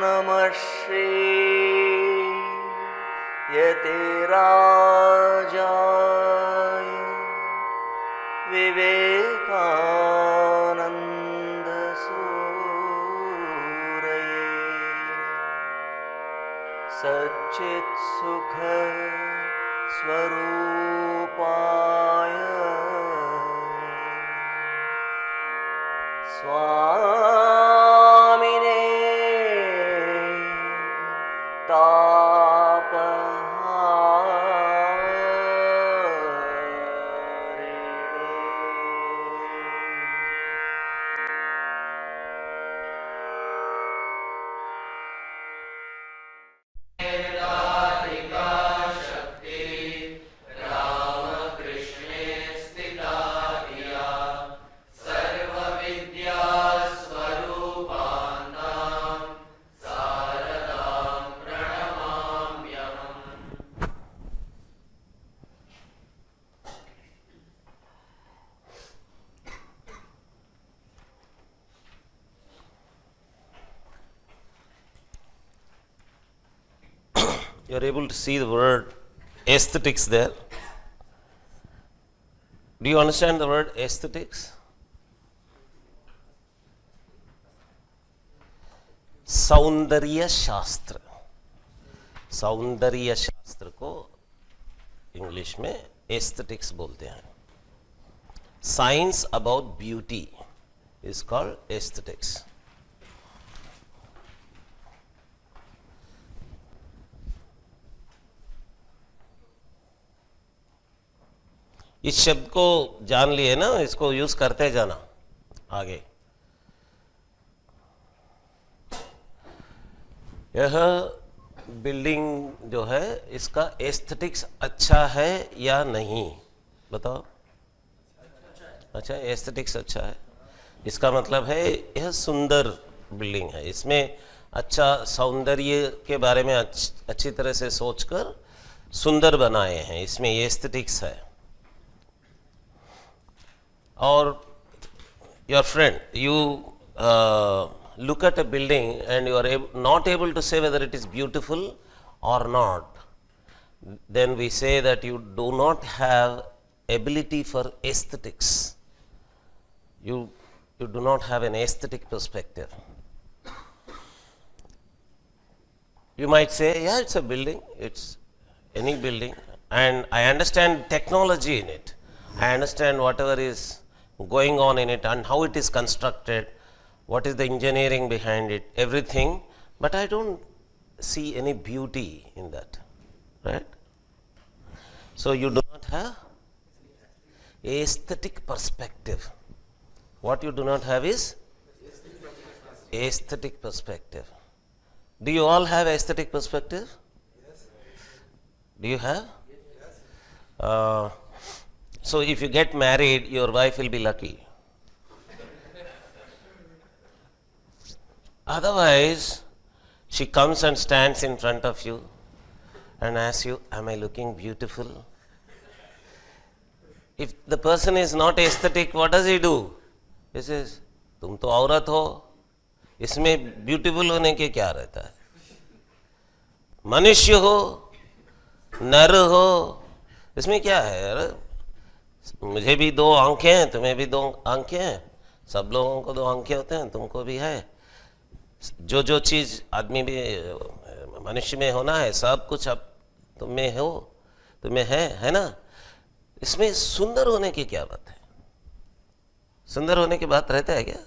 नमः श्री यतिराजाय विवेकानंद सूरये सच्चित् सुख स्वरूपाय स्वामिने You are able to see the word aesthetics there. Do you understand the word aesthetics? सौंदर्य शास्त्र. सौंदर्य शास्त्र को इंग्लिश में एस्थेटिक्स बोलते हैं. Science about beauty is called aesthetics. इस शब्द को जान लिए ना, इसको यूज करते जाना आगे. यह बिल्डिंग जो है इसका एस्थेटिक्स अच्छा है या नहीं, बताओ. अच्छा, एस्थेटिक्स अच्छा है, इसका मतलब है यह सुंदर बिल्डिंग है. इसमें अच्छा सौंदर्य के बारे में अच्छी तरह से सोचकर सुंदर बनाए हैं, इसमें एस्थेटिक्स है. Or your friend, you look at a building and you are not able to say whether it is beautiful or not, then we say that you do not have ability for aesthetics. You do not have an aesthetic perspective. You might say, yeah, it's a building, it's any building, and I understand technology in it. I understand whatever is going on in it and how it is constructed, what is the engineering behind it, everything, but I don't see any beauty in that, right? So you do not have aesthetic perspective. What you do not have is aesthetic perspective. Do you all have aesthetic perspective? Yes. Do you have? Yes. So if you get married, your wife will be lucky. Otherwise, she comes and stands in front of you and asks you, am I looking beautiful? If the person is not aesthetic, what does he do? He says, तुम तो औरत हो, इसमें beautiful होने के क्या रहता है? मनुष्य हो, नर हो, इसमें क्या है यार? मुझे भी दो आंखें हैं, तुम्हें भी दो आंखें हैं, सब लोगों को दो आंखें होते हैं, तुमको भी है. जो जो चीज आदमी भी मनुष्य में होना है, सब कुछ अब तुम में हो, तुम्हें है ना? इसमें सुंदर होने की क्या बात है? सुंदर होने की बात रहता है क्या?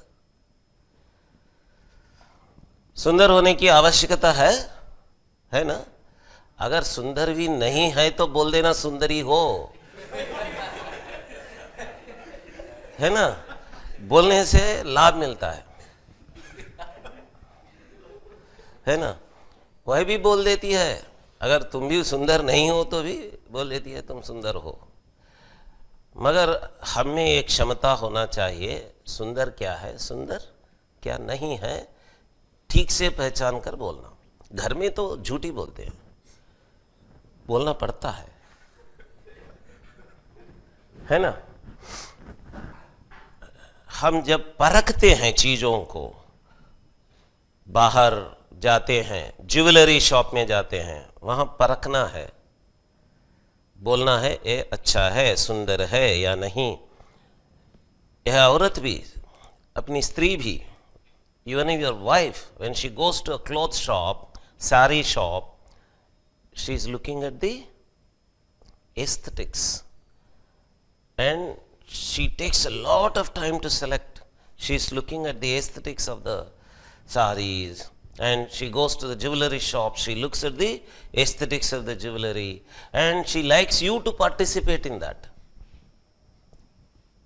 सुंदर होने की आवश्यकता है ना? अगर सुंदर भी नहीं है तो बोल देना सुंदरी हो, है ना? बोलने से लाभ मिलता है ना? वह भी बोल देती है, अगर तुम भी सुंदर नहीं हो तो भी बोल देती है तुम सुंदर हो. मगर हम में एक क्षमता होना चाहिए, सुंदर क्या है, सुंदर क्या नहीं है, ठीक से पहचान कर बोलना. घर में तो झूठी बोलते हैं, बोलना पड़ता है ना? हम जब परखते हैं चीजों को, बाहर जाते हैं, ज्वेलरी शॉप में जाते हैं, वहाँ परखना है, बोलना है ये अच्छा है, सुंदर है या नहीं। यह औरत भी, अपनी स्त्री भी, even your wife, when she goes to a cloth shop, sari shop, she is looking at the aesthetics and she takes a lot of time to select. She is looking at the aesthetics of the saris, and she goes to the jewelry shop, she looks at the aesthetics of the jewelry, and she likes you to participate in that.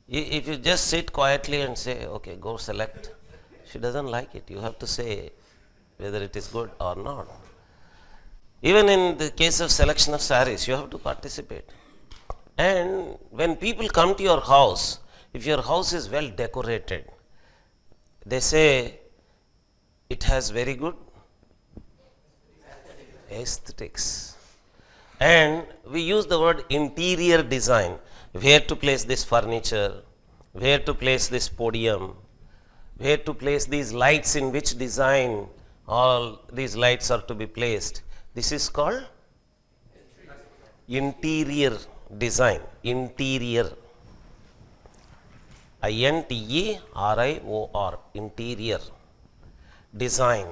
If you just sit quietly and say, okay, go select, she doesn't like it. You have to say whether it is good or not. Even in the case of selection of saris, you have to participate. And when people come to your house, if your house is well decorated, they say it has very good aesthetics. And we use the word interior design, where to place this furniture, where to place this podium, where to place these lights, in which design all these lights are to be placed. This is called interior design. Interior. INTERIOR. Interior design.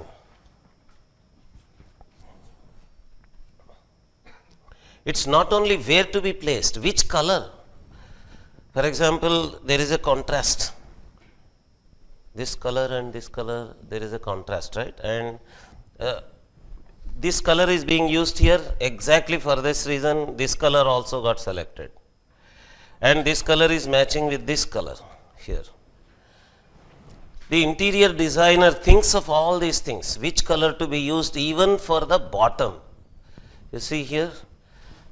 It's not only where to be placed, which color. For example, there is a contrast. This color and this color, there is a contrast, right? And this color is being used here exactly for this reason. This color also got selected. And this color is matching with this color here. The interior designer thinks of all these things, which color to be used even for the bottom. You see here,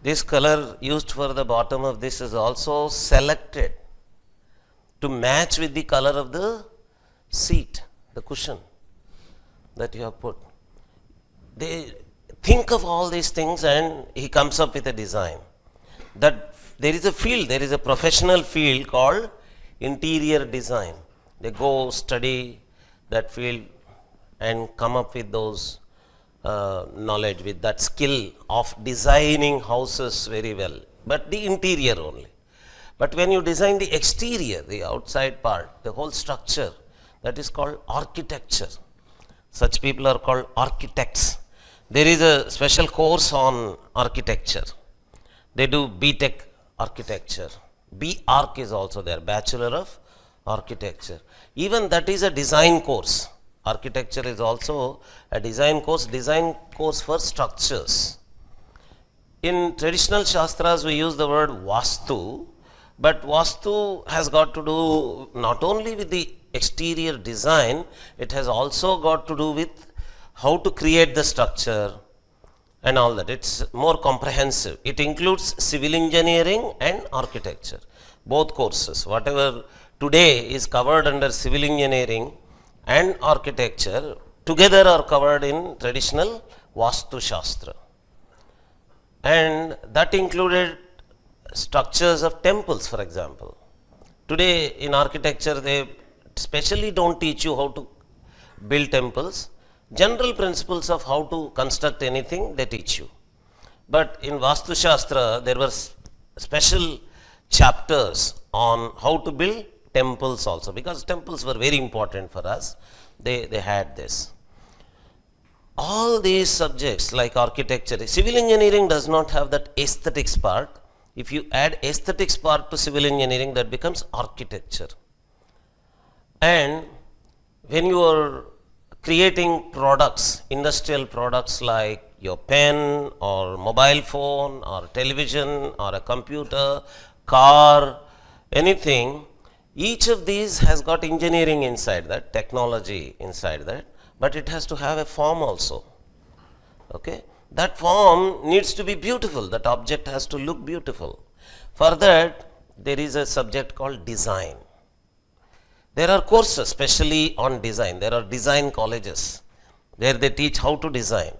this color used for the bottom of this is also selected to match with the color of the seat, the cushion that you have put. They think of all these things and he comes up with a design. That there is a field, there is a professional field called interior design. They go study that field and come up with those knowledge, with that skill of designing houses very well, but the interior only. But when you design the exterior, the outside part, the whole structure, that is called architecture. Such people are called architects. There is a special course on architecture. They do B.Tech architecture. B.Arch is also there, Bachelor of Architecture. Even that is a design course. Architecture is also a design course for structures. In traditional Shastras, we use the word Vastu, but Vastu has got to do not only with the exterior design, it has also got to do with how to create the structure and all that. It's more comprehensive. It includes civil engineering and architecture, both courses. Whatever today is covered under civil engineering and architecture together are covered in traditional Vastu Shastra. And that included structures of temples, for example. Today in architecture, they specially don't teach you how to build temples. General principles of how to construct anything, they teach you. But in Vastu Shastra, there were special chapters on how to build temples also, because temples were very important for us. They had this. All these subjects like architecture, civil engineering does not have that aesthetics part. If you add aesthetics part to civil engineering, that becomes architecture. And when you are creating products, industrial products like your pen or mobile phone or television or a computer, car, anything, each of these has got engineering inside that, technology inside that, but it has to have a form also. Okay? That form needs to be beautiful, that object has to look beautiful. For that, there is a subject called design. There are courses specially on design. There are design colleges where they teach how to design.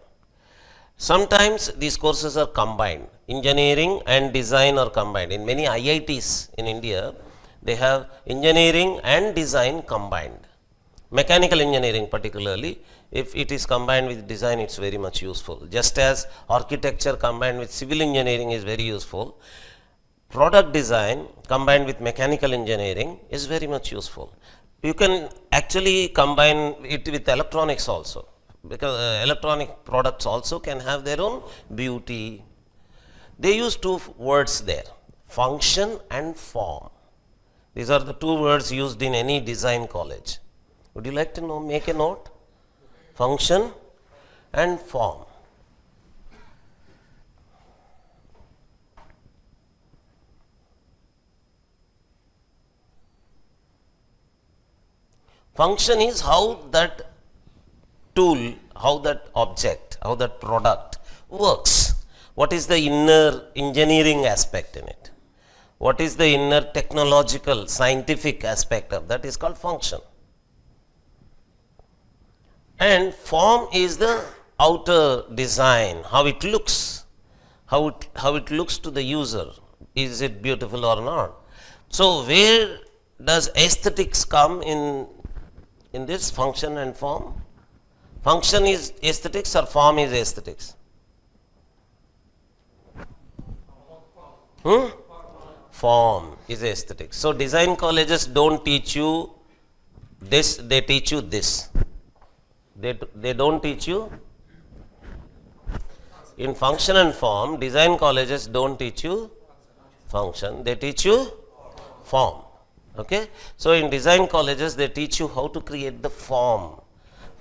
Sometimes these courses are combined. Engineering and design are combined. In many IITs in India, they have engineering and design combined. Mechanical engineering particularly, if it is combined with design, it's very much useful. Just as architecture combined with civil engineering is very useful, product design combined with mechanical engineering is very much useful. You can actually combine it with electronics also, because electronic products also can have their own beauty. They use two words there, function and form. These are the two words used in any design college. Would you like to know, make a note? Function and form. Function is how that tool, how that object, how that product works. What is the inner engineering aspect in it? What is the inner technological, scientific aspect of that is called function. And form is the outer design, how it looks, how it looks to the user. Is it beautiful or not? So where does aesthetics come in this function and form? Function is aesthetics or form is aesthetics? Form is aesthetics. So design colleges don't teach you this, they teach you this. They don't teach you in function and form. Design colleges don't teach you function, they teach you form. Okay, so in design colleges they teach you how to create the form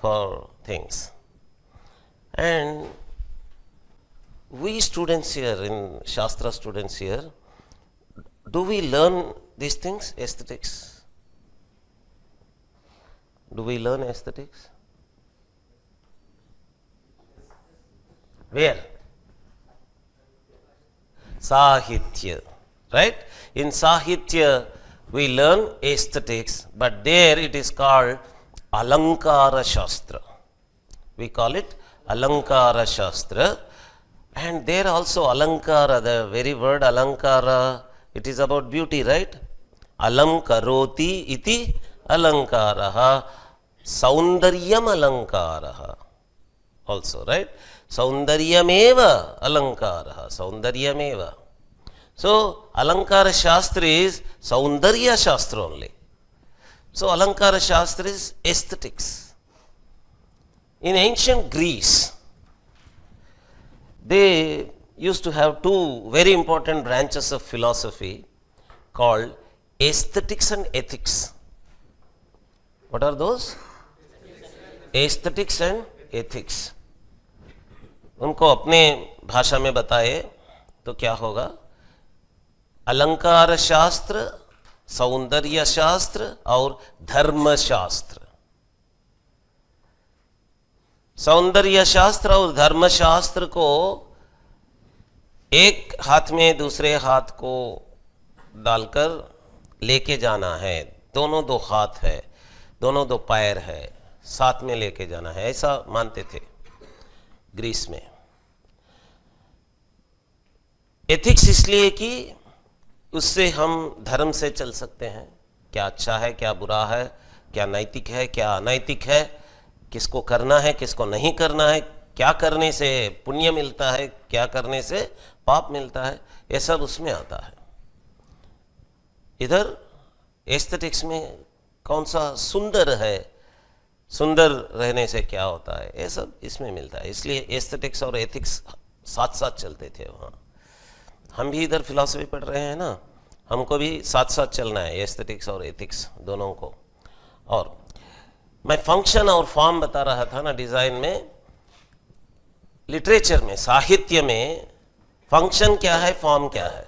for things. And we students here, in Shastra students here, do we learn these things, aesthetics? Do we learn aesthetics? Where? Sahitya, right? In Sahitya we learn aesthetics, but there it is called Alankara Shastra. We call it Alankara Shastra. And there also Alankara, the very word Alankara, it is about beauty, right? Alam karoti iti alankaraha, saundaryam alankaraha. Also, right? Saundaryameva alankaraha, saundaryameva. So, Alankara Shastra is Saundarya Shastra only. So, Alankara Shastra is aesthetics. In ancient Greece, they used to have two very important branches of philosophy called aesthetics and ethics. What are those? Aesthetics and ethics. उनको अपने भाषा में बताए तो क्या होगा? अलंकार शास्त्र, सौंदर्य शास्त्र और धर्म शास्त्र. सौंदर्य शास्त्र और धर्म शास्त्र को एक हाथ में दूसरे हाथ को डालकर लेके जाना है. दोनों दो हाथ है, दोनों दो पैर है, साथ में लेके जाना है, ऐसा मानते थे ग्रीस में. एथिक्स इसलिए कि उससे हम धर्म से चल सकते हैं, क्या अच्छा है, क्या बुरा है, क्या नैतिक है, क्या अनैतिक है, किसको करना है, किसको नहीं करना है, क्या करने से पुण्य मिलता है, क्या करने से पाप मिलता है, ये सब उसमें आता है. इधर एस्थेटिक्स में कौन सा सुंदर है, सुंदर रहने से क्या होता है, ये सब इसमें मिलता है. इसलिए एस्थेटिक्स और एथिक्स साथ साथ चलते थे वहाँ. हम भी इधर फिलॉसफी पढ़ रहे हैं ना, हमको भी साथ साथ चलना है, एस्थेटिक्स और एथिक्स दोनों को. और मैं फंक्शन और फॉर्म बता रहा था ना डिजाइन में. लिटरेचर में, साहित्य में फंक्शन क्या है, फॉर्म क्या है?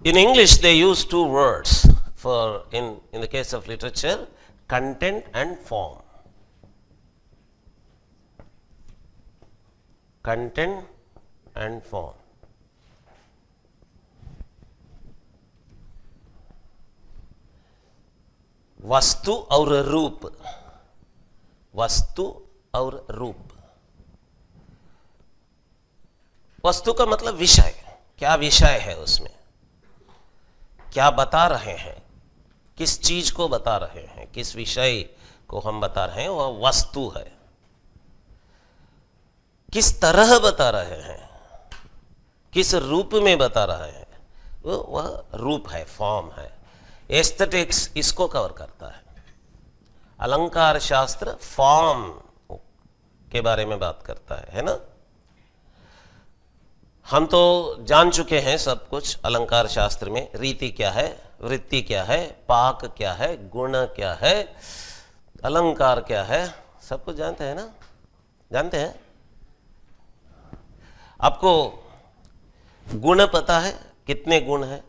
In English they use two words for in the case of literature, content and form. Content and form. वस्तु और रूप, वस्तु और रूप. वस्तु का मतलब विषय, क्या विषय है उसमें, क्या बता रहे हैं, किस चीज को बता रहे हैं, किस विषय को हम बता रहे हैं, वह वस्तु है। किस तरह बता रहे हैं, किस रूप में बता रहे हैं, वह रूप है, फॉर्म है। एस्थेटिक्स इसको कवर करता है। अलंकार शास्त्र फॉर्म के बारे में बात करता है ना। हम तो जान चुके हैं सब कुछ अलंकार शास्त्र में। रीति क्या है, वृत्ति क्या है, पाक क्या है, गुण क्या है, अलंकार क्या है, सब कुछ जानते हैं ना, जानते हैं। आपको गुण पता है, कितने गुण है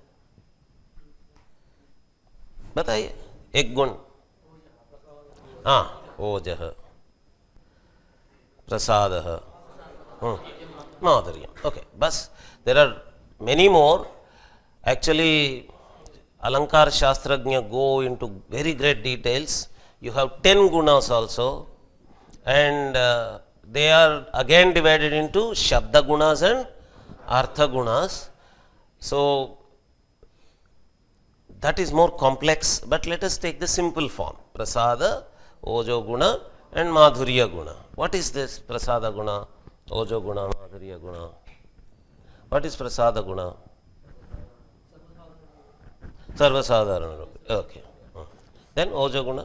बताइए। एक गुण, हाँ, ओजः, प्रसादः, माधुर्यम, ओके, बस। There are many more. Actually Alankar Shastrajna go into very great details. You have 10 gunas also, and they are again divided into Shabda gunas and Artha gunas. So that is more complex, but let us take the simple form. Prasada, Ojo guna and Madhurya guna. What is this Prasada guna, Ojo guna, Madhurya guna? What is Prasada guna? Sarvasadharana. Okay. Then Ojo guna.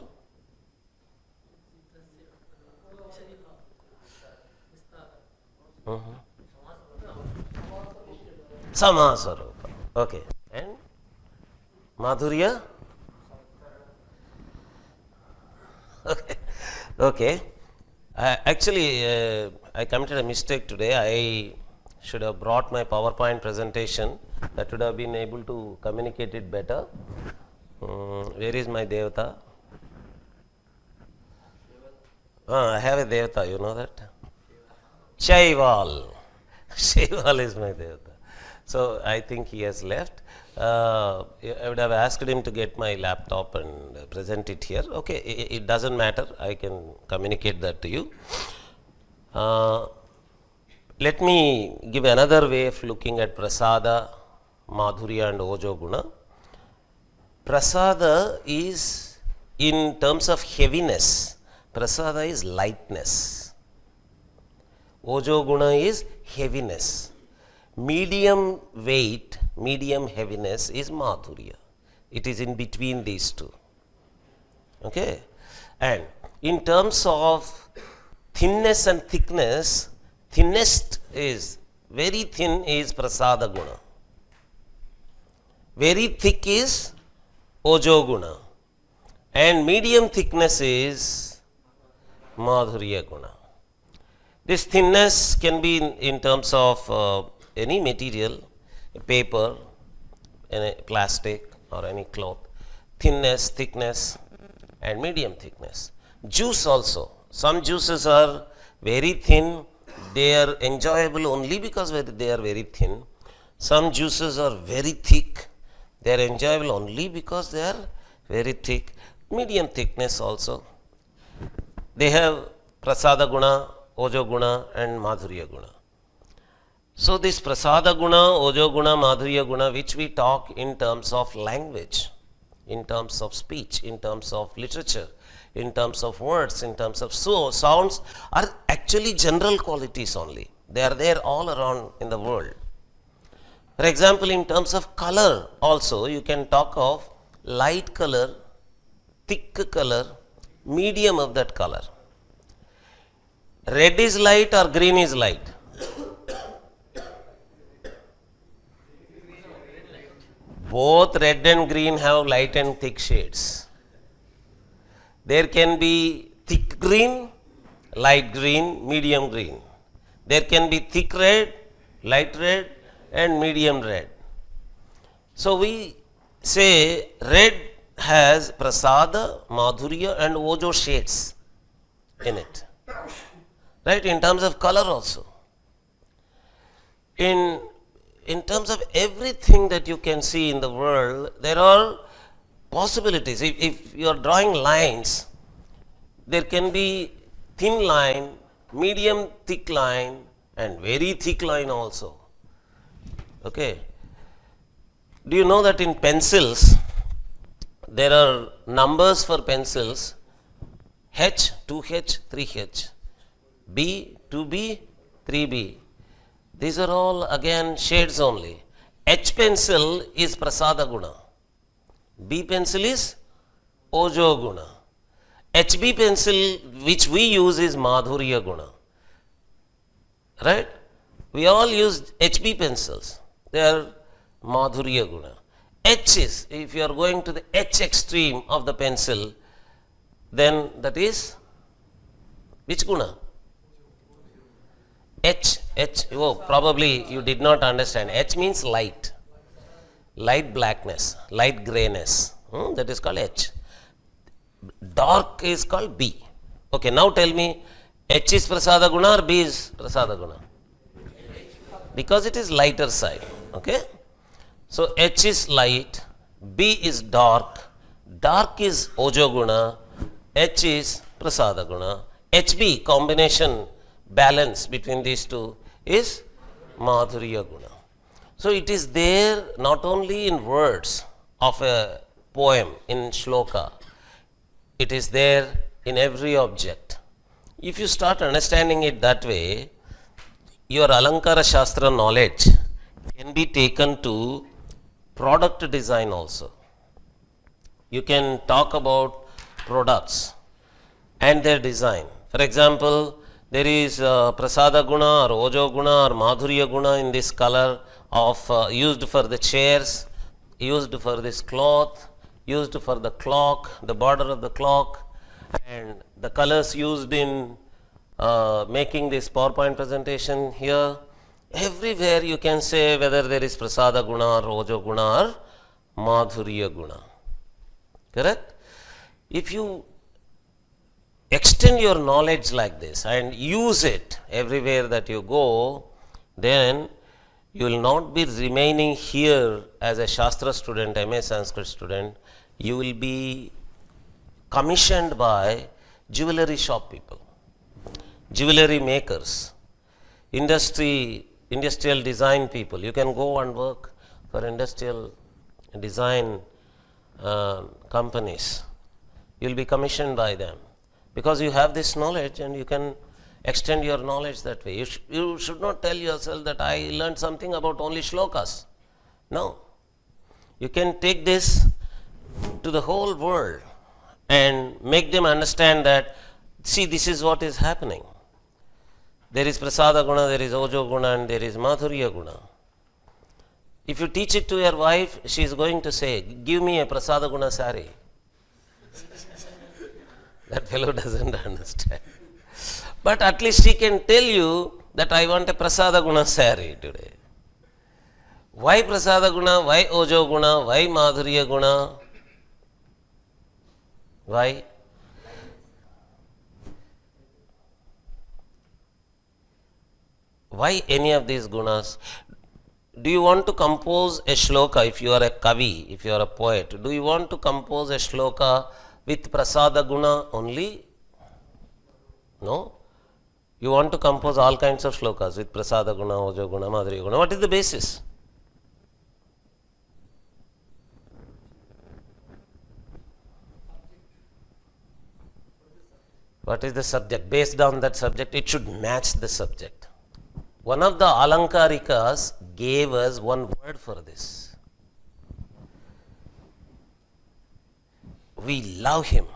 Samasarupa. Okay. And Madhurya? Okay. Okay. Actually, I committed a mistake today. I should have brought my PowerPoint presentation. That would have been able to communicate it better. Where is my Devata? I have a Devata, you know that? Shaival. Shaival is my Devata. So I think he has left. I would have asked him to get my laptop and present it here. Okay, it doesn't matter. I can communicate that to you. Let me give another way of looking at Prasada, Madhurya and Ojo Guna. Prasada is, in terms of heaviness, Prasada is lightness. Ojo Guna is heaviness. Medium weight, medium heaviness is Madhurya. It is in between these two. Okay? And in terms of thinness and thickness, thinnest is, very thin is Prasada Guna. Very thick is Ojo Guna. And medium thickness is Madhurya Guna. This thinness can be in terms of any material, paper, any plastic or any cloth. Thinness, thickness and medium thickness. Juice also. Some juices are very thin. They are enjoyable only because they are very thin. Some juices are very thick. They are enjoyable only because they are very thick. Medium thickness also. They have Prasada Guna, Ojo Guna and Madhurya Guna. So this Prasada Guna, Ojo Guna, Madhurya Guna, which we talk in terms of language, in terms of speech, in terms of literature, in terms of words, in terms of sounds, are actually general qualities only. They are there all around in the world. For example, in terms of color also, you can talk of light color, thick color, medium of that color. Red is light or green is light? Both red and green have light and thick shades. There can be thick green, light green, medium green. There can be thick red, light red and medium red. So we say red has Prasada, Madhurya and Ojo shades in it. Right, in terms of color also. In terms of everything that you can see in the world, there are possibilities. If you are drawing lines, there can be thin line, medium thick line and very thick line also. Okay. Do you know that in pencils, there are numbers for pencils, H, 2H, 3H, B, 2B, 3B. These are all again shades only. H pencil is prasada guna. B pencil is ojo guna. HB pencil which we use is madhurya guna. Right? We all use HB pencils. They are madhurya guna. H is, if you are going to the H extreme of the pencil, then that is which guna? H. Oh, probably you did not understand. H means light. Light blackness, light grayness. That is called H. Dark is called B. Okay, now tell me, H is prasada guna or B is prasada guna? Because it is lighter side. Okay? So H is light, B is dark, dark is ojo guna, H is prasada guna. HB, combination, balance between these two is madhurya guna. So it is there not only in words of a poem, in shloka, it is there in every object. If you start understanding it that way, your Alankara Shastra knowledge can be taken to product design also. You can talk about products and their design. For example, there is prasada guna or ojo guna or madhurya guna in this color of used for the chairs, used for this cloth, used for the clock, the border of the clock, and the colors used in making this PowerPoint presentation here. Everywhere you can say whether there is prasada guna or ojo guna or madhurya guna. Correct? If you extend your knowledge like this and use it everywhere that you go, then you will not be remaining here as a Shastra student, MA Sanskrit student. You will be commissioned by jewelry shop people, jewelry makers, industrial design people. You can go and work for industrial design companies. You will be commissioned by them because you have this knowledge and you can extend your knowledge that way. You should not tell yourself that I learned something about only shlokas. No. You can take this to the whole world and make them understand that, see, this is what is happening. There is prasada guna, there is ojo guna, and there is madhurya guna. If you teach it to your wife, she is going to say, give me a prasada guna sari. That fellow doesn't understand. But at least she can tell you that I want a prasada guna sari today. Why prasada guna? Why ojo guna? Why madhurya guna? Why? Why any of these gunas? Do you want to compose a shloka if you are a kavi, if you are a poet? Do you want to compose a shloka with prasada guna only? No. You want to compose all kinds of shlokas with prasada guna, ojo guna, madhurya guna. What is the basis? What is the subject? Based on that subject, it should match the subject. One of the Alankarikas gave us one word for this. We love him.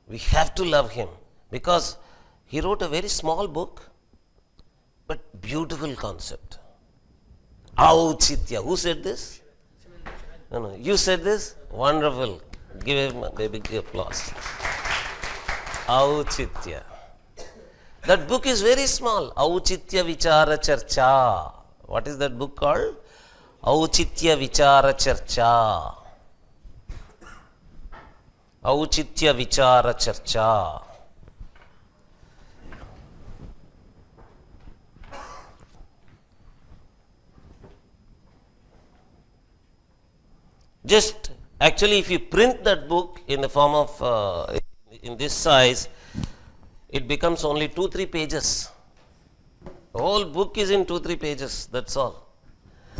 We have to love him because he wrote a very small book, but beautiful concept. Auchitya. Who said this? No. You said this? Wonderful. Give him a big applause. Auchitya. That book is very small. Auchitya Vichara Charcha. What is that book called? Auchitya Vichara Charcha. Auchitya Vichara Charcha. Just actually, if you print that book in the form of in this size, it becomes only 2-3 pages. The whole book is in 2-3 pages, that's all.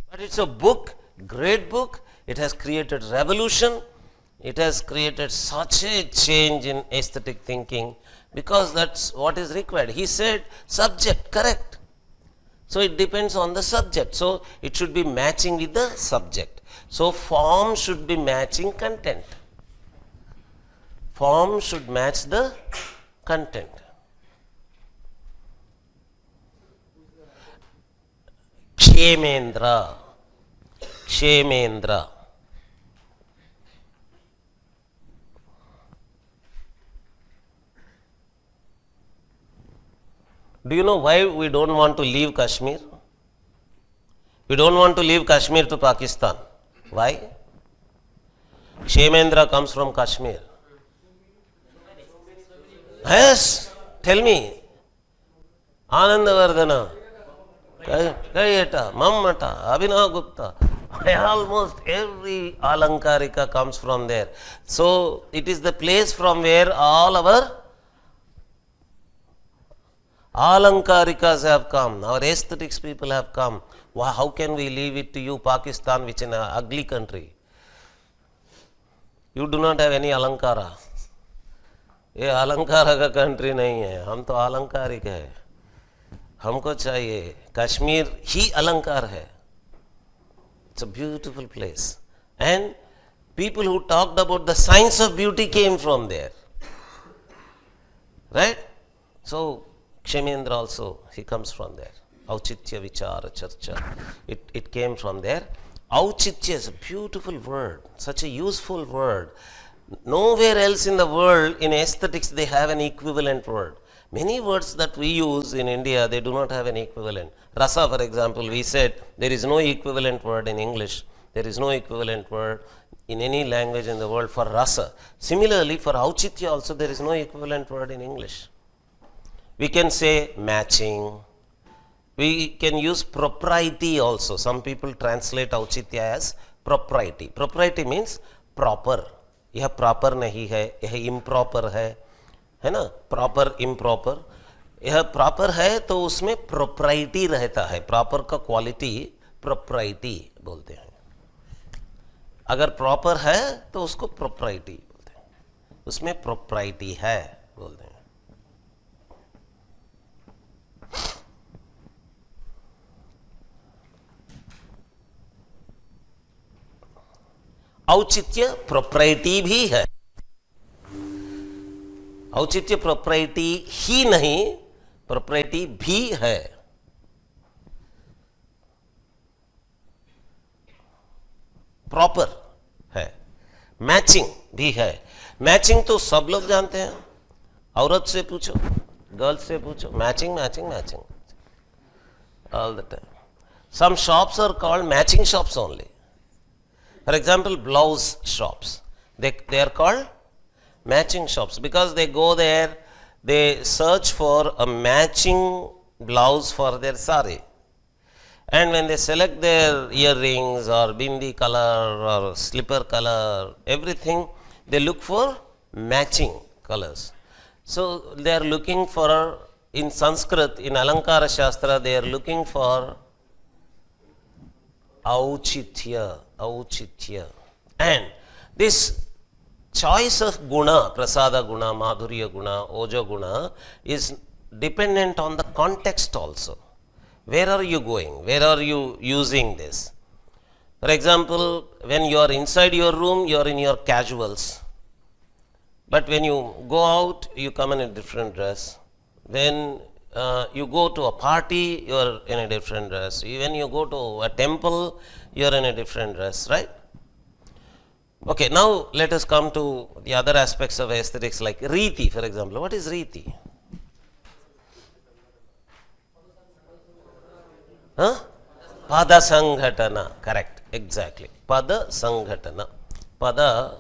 But it's a book, great book. It has created revolution It has created such a change in aesthetic thinking because that's what is required. He said subject, correct. So it depends on the subject. So it should be matching with the subject. So form should be matching content. Form should match the content. Kshemendra. Kshemendra. Do you know why we don't want to leave Kashmir? We don't want to leave Kashmir to Pakistan. Why? Kshemendra comes from Kashmir. Yes, tell me. Anandavardhana, Kayeta, Mammata, Abhinav Gupta. Almost every Alankarika comes from there. So it is the place from where all our Alankarikas have come, our aesthetics people have come. Wow, how can we leave it to you, Pakistan, which is an ugly country? You do not have any Alankara. ये अलंकार का country नहीं है, हम तो अलंकारिक है. हमको चाहिए कश्मीर ही अलंकार है. It's a beautiful place. And people who talked about the science of beauty came from there. Right? So Kshemendra also, he comes from there. Auchitya Vichara Charcha. It came from there. Auchitya is a beautiful word, such a useful word. Nowhere else in the world, in aesthetics, they have an equivalent word. Many words that we use in India, they do not have an equivalent. Rasa, for example, we said there is no equivalent word in English. There is no equivalent word in any language in the world for rasa. Similarly, for auchitya also, there is no equivalent word in English. We can say matching. We can use propriety also. Some people translate auchitya as propriety. Propriety means proper. यह proper नहीं है, यह improper है ना, proper improper. यह proper है तो उसमें प्रोप्राइटी रहता है. प्रॉपर का क्वालिटी प्रोप्राइटी बोलते हैं. अगर प्रॉपर है तो उसको प्रोप्राइटी बोलते हैं, उसमें प्रोप्राइटी है बोलते हैं. औचित्य प्रोप्राइटी भी है. औचित्य प्रोप्राइटी ही नहीं, प्रोप्राइटी भी है. प्रॉपर है. मैचिंग भी है. मैचिंग तो सब लोग जानते हैं. औरत से पूछो, गर्ल्स से पूछो, matching matching matching all the time. Some shops are called matching shops only. For example, blouse shops, they are called matching shops because they go there, they search for a matching blouse for their sari, and when they select their earrings or bindi color or slipper color, everything, they look for matching colors. So they are looking for, in Sanskrit, in Alankara Shastra, they are looking for auchitya. And this choice of guna, prasada guna, madhurya guna, oja guna, is dependent on the context also. Where are you going? Where are you using this? For example, when you are inside your room, you are in your casuals. But when you go out, you come in a different dress. When you go to a party, you are in a different dress. When you go to a temple, you are in a different dress, right? Okay, now let us come to the other aspects of aesthetics like Riti, for example. What is Riti? Huh? Pada Sanghatana, correct, exactly. Pada Sanghatana. Pada,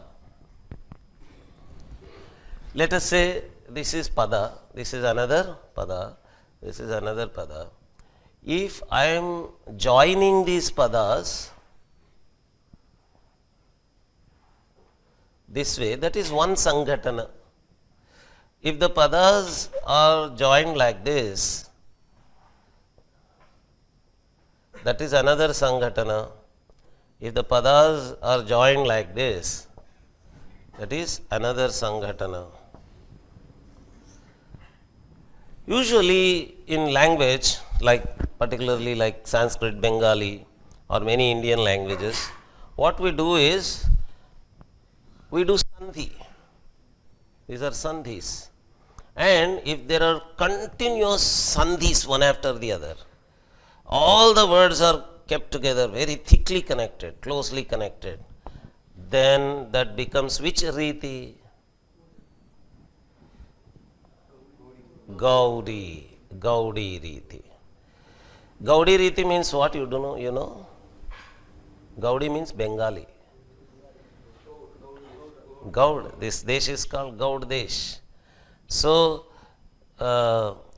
let us say this is Pada, this is another Pada, this is another Pada. If I am joining these Padas this way, that is one Sanghatana. If the Padas are joined like this, that is another Sanghatana. If the Padas are joined like this, That is another Sanghatana. Usually in language, like particularly like Sanskrit, Bengali, or many Indian languages, what we do is we do sandhi. These are sandhis. And if there are continuous sandhis one after the other, all the words are kept together, very thickly connected, closely connected, then that becomes which Riti? Gaudi. Gaudi Riti. Gaudi Riti means what? You don't know? You know? Gaudi means Bengali. Gaud. This desh is called Gaud Desh. So,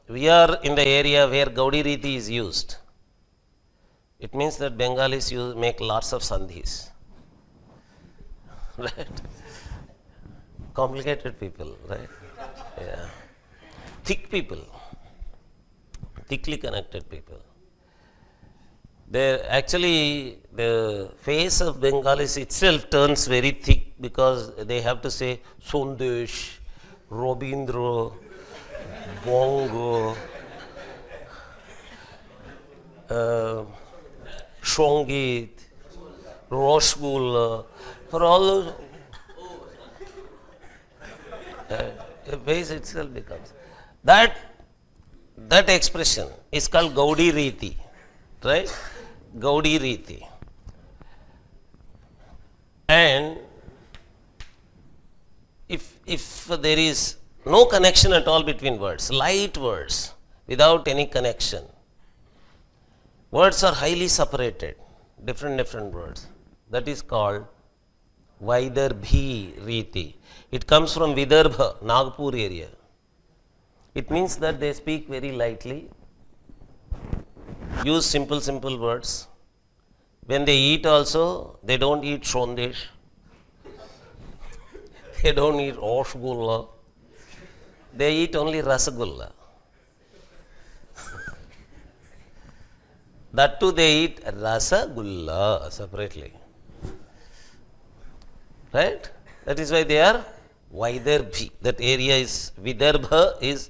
we are in the area where Gaudi Riti is used. It means that Bengalis make lots of sandhis. Right? Complicated people, right? Yeah. Thick people. Thickly connected people. Actually, the face of Bengalis itself turns very thick because they have to say Sondesh, Robindra, Bongo, Shongit, Rosgulla, for all those, the face itself becomes. That expression is called Gaudi Riti, right? Gaudi Riti. And if there is no connection at all between words, light words, without any connection, words are highly separated, different words. That is called Vaidarbhi Riti. It comes from Vidarbha, Nagpur area. It means that they speak very lightly, use simple words. When they eat also, they don't eat shondesh. They don't eat Rosgulla. They eat only Rasagulla. That too they eat Rasagulla separately. Right? That is why they are Vaidarbhi. That area is, Vidarbha is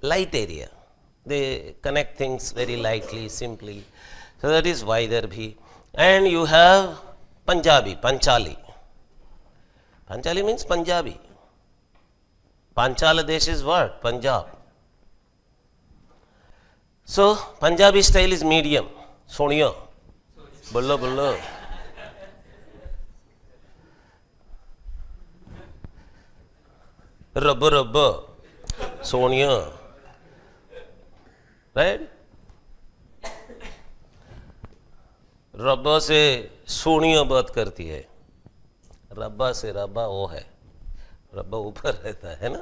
light area. They connect things very lightly, simply. So that is Vaidarbhi. And you have Punjabi, Panchali. Panchali means Punjabi. Panchala Desh is what? Punjab. So, Punjabi style is medium. Sonia. Bulla bulla. Rabba. Sonia. Right? रब्बा से सोनिया बात करती है, रब्बा से रब्बा वो है, रब्बा ऊपर रहता है ना.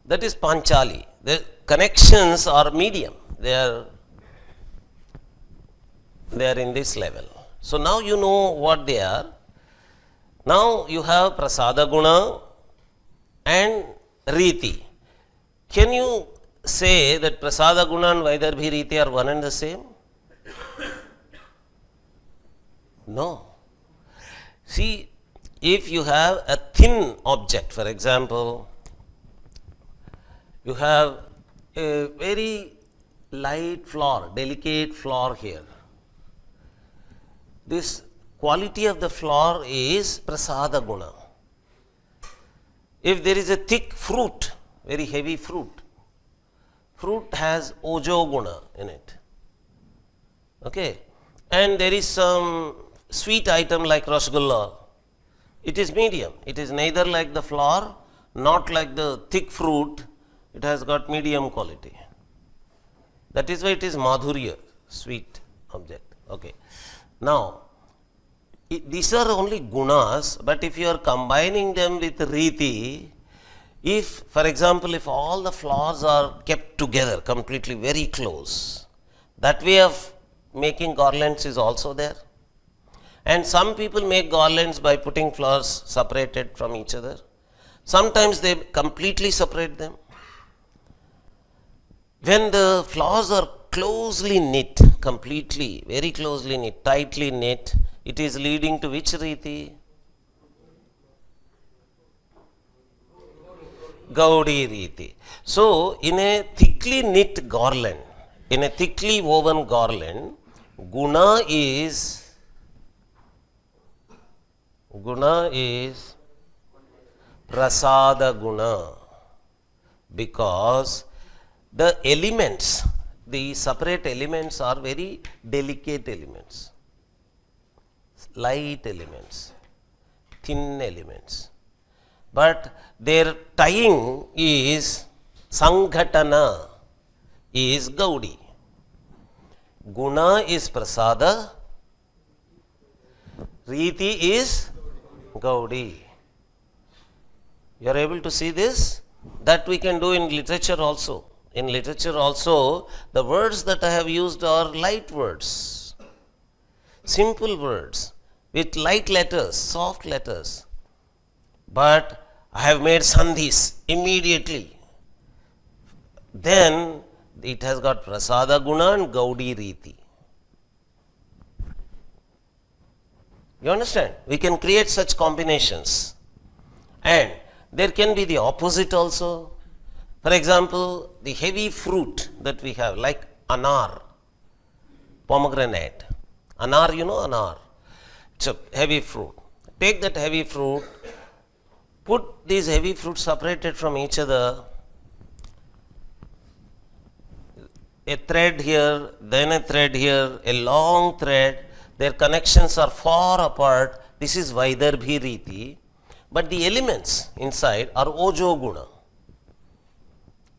That is Panchali. The connections are medium. They are in this level. So now you know what they are. Now you have Prasada Guna and Riti. Can you say that Prasada Guna and Vaidarbhi Riti are one and the same? No. See, if you have a thin object, for example, you have a very light floor, delicate floor here. This quality of the floor is Prasada Guna. If there is a thick fruit, very heavy fruit has Ojo Guna in it. Okay. And there is some sweet item like Rasgulla. It is medium. It is neither like the flour, not like the thick fruit. It has got medium quality. That is why it is Madhurya, sweet object. Okay. Now, these are only gunas, but if you are combining them with Riti, if, for example, if all the flowers are kept together completely very close, that way of making garlands is also there. And some people make garlands by putting flowers separated from each other. Sometimes they completely separate them. When the flowers are closely knit, completely, very closely knit, tightly knit, it is leading to which Riti? Gaudi Riti. So, in a thickly knit garland, in a thickly woven garland, guna is prasada guna, because the elements, the separate elements are very delicate elements, light elements, thin elements. But their tying is Sanghatana, is Gaudi. Guna is Prasada, Riti is Gaudi. You are able to see this? That we can do in literature also. In literature also, the words that I have used are light words, simple words with light letters, soft letters. But I have made sandhis immediately. Then it has got Prasada Guna and Gaudi Riti. You understand? We can create such combinations. And there can be the opposite also. For example, the heavy fruit that we have, like anar, pomegranate. Anar, you know anar. It's a heavy fruit. Take that heavy fruit, put these heavy fruits separated from each other, a thread here, then a thread here, a long thread, their connections are far apart. This is Vaidarbhi Riti, but the elements inside are Ojo Guna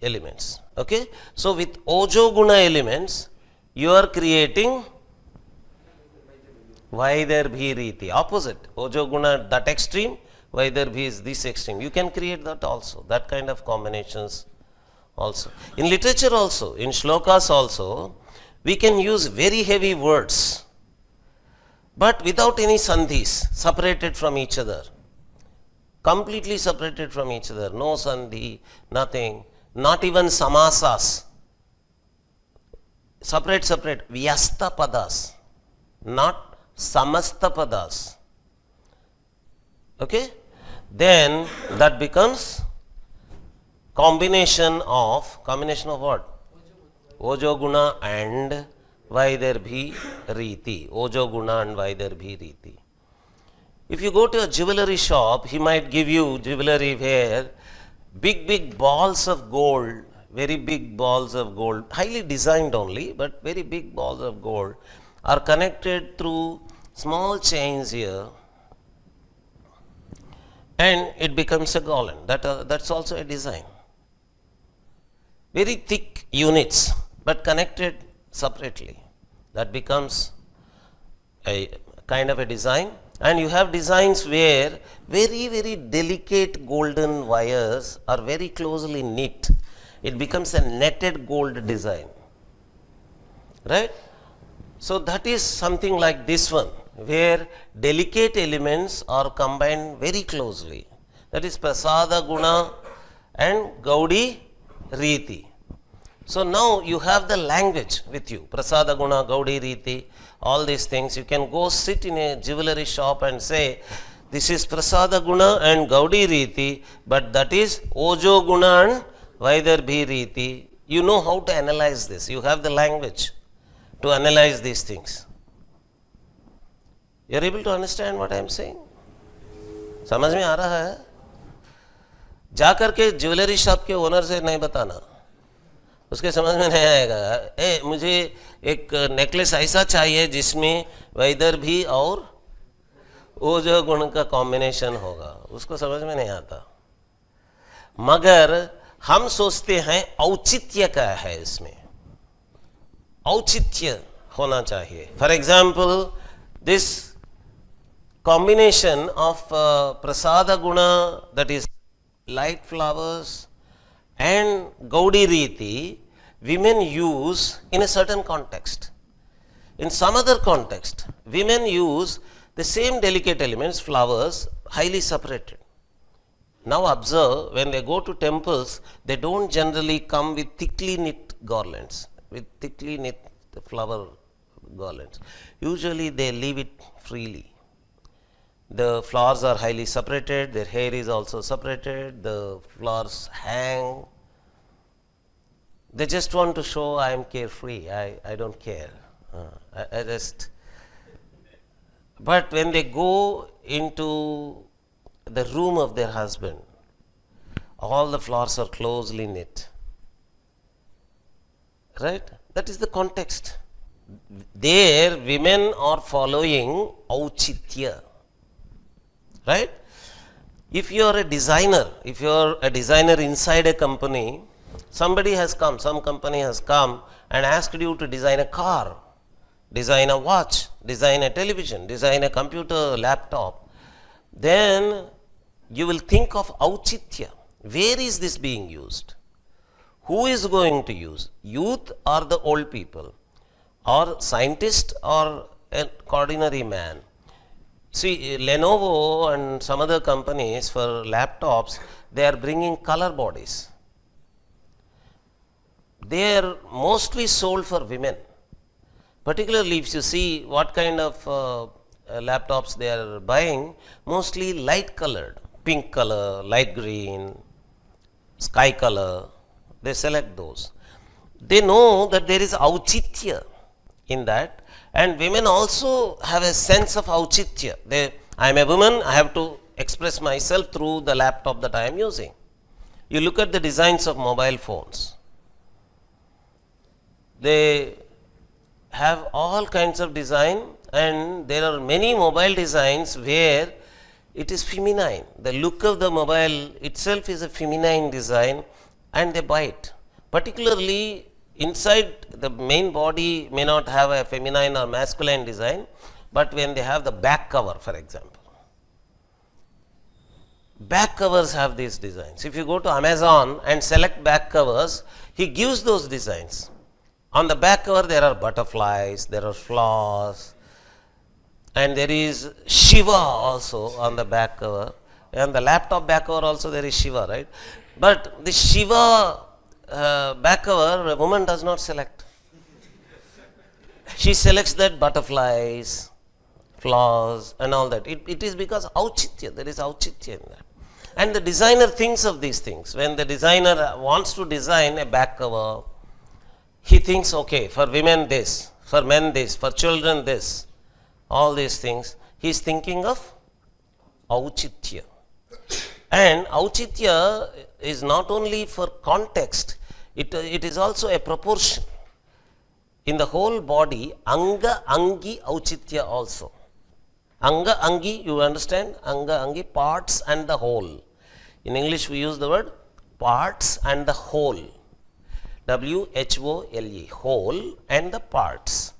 elements. Okay? So, with Ojo Guna elements, you are creating Vaidarbhi Riti, opposite. Ojo Guna that extreme, Vaidarbhi is this extreme. You can create that also, that kind of combinations also. In literature also, in shlokas also, we can use very heavy words, but without any sandhis, separated from each other. Completely separated from each other. No sandhi, nothing. Not even samasas. Separate. Vyasta padas. Not samasta padas. Okay? Then that becomes combination of what? Ojo Guna and Vaidarbhi Riti. Ojo Guna and Vaidarbhi Riti. If you go to a jewelry shop, he might give you jewelry where big balls of gold, very big balls of gold, highly designed only, but very big balls of gold are connected through small chains here, and it becomes a garland. That's also a design. Very thick units, but connected separately. That becomes a kind of a design. And you have designs where very delicate golden wires are very closely knit. It becomes a netted gold design. Right? So that is something like this one, where delicate elements are combined very closely. That is Prasada Guna and Gaudi Riti. So now you have the language with you, Prasada Guna, Gaudi Riti, all these things. You can go sit in a jewelry shop and say, this is Prasada Guna and Gaudi Riti, but that is Ojo Guna and Vaidarbhi Riti. You know how to analyze this. You have the language to analyze these things. You are able to understand what I am saying? समझ में आ रहा है? जाकर के jewellery shop के owner से नहीं बताना, उसके समझ में नहीं आएगा। मुझे एक नेकलेस ऐसा चाहिए जिसमें वैदर्भी और ओजो गुण का कॉम्बिनेशन होगा, उसको समझ में नहीं आता। मगर हम सोचते हैं औचित्य का है, इसमें औचित्य होना चाहिए। For example, this combination of prasada guna, that is light flowers, and Gaudi Riti, women use in a certain context. In some other context, women use the same delicate elements, flowers, highly separated. Now observe, when they go to temples, they don't generally come with thickly knit garlands, with thickly knit flower garlands. Usually they leave it freely. The flowers are highly separated, their hair is also separated, the flowers hang. They just want to show I am carefree, I don't care. I just. But when they go into the room of their husband, all the flowers are closely knit. Right? That is the context. There, women are following auchitya. Right? If you are a designer, if you are a designer inside a company, somebody has come, some company has come and asked you to design a car, design a watch, design a television, design a computer, laptop, then you will think of auchitya. Where is this being used? Who is going to use? Youth or the old people? Or scientist or an ordinary man? See, Lenovo and some other companies for laptops, they are bringing color bodies. They are mostly sold for women. Particularly if you see what kind of laptops they are buying, mostly light colored, pink color, light green, sky color, they select those. They know that there is auchitya in that, and women also have a sense of auchitya. I am a woman, I have to express myself through the laptop that I am using. You look at the designs of mobile phones. They have all kinds of design, and there are many mobile designs where it is feminine. The look of the mobile itself is a feminine design, and they buy it. Particularly inside the main body may not have a feminine or masculine design, but when they have the back cover, for example. Back covers have these designs. If you go to Amazon and select back covers, he gives those designs. On the back cover there are butterflies, there are flowers, and there is Shiva also on the back cover. And the laptop back cover also there is Shiva, right? But the Shiva back cover, a woman does not select. She selects that butterflies, flowers and all that. It is because auchitya, there is auchitya in that. And the designer thinks of these things. When the designer wants to design a back cover, he thinks, okay, for women this, for men this, for children this, all these things. He is thinking of auchitya. And auchitya is not only for context, it is also a proportion. In the whole body, anga angi auchitya also. Anga angi, you understand? Anga angi, parts and the whole. In English we use the word parts and the whole. WHOLE, whole and the parts.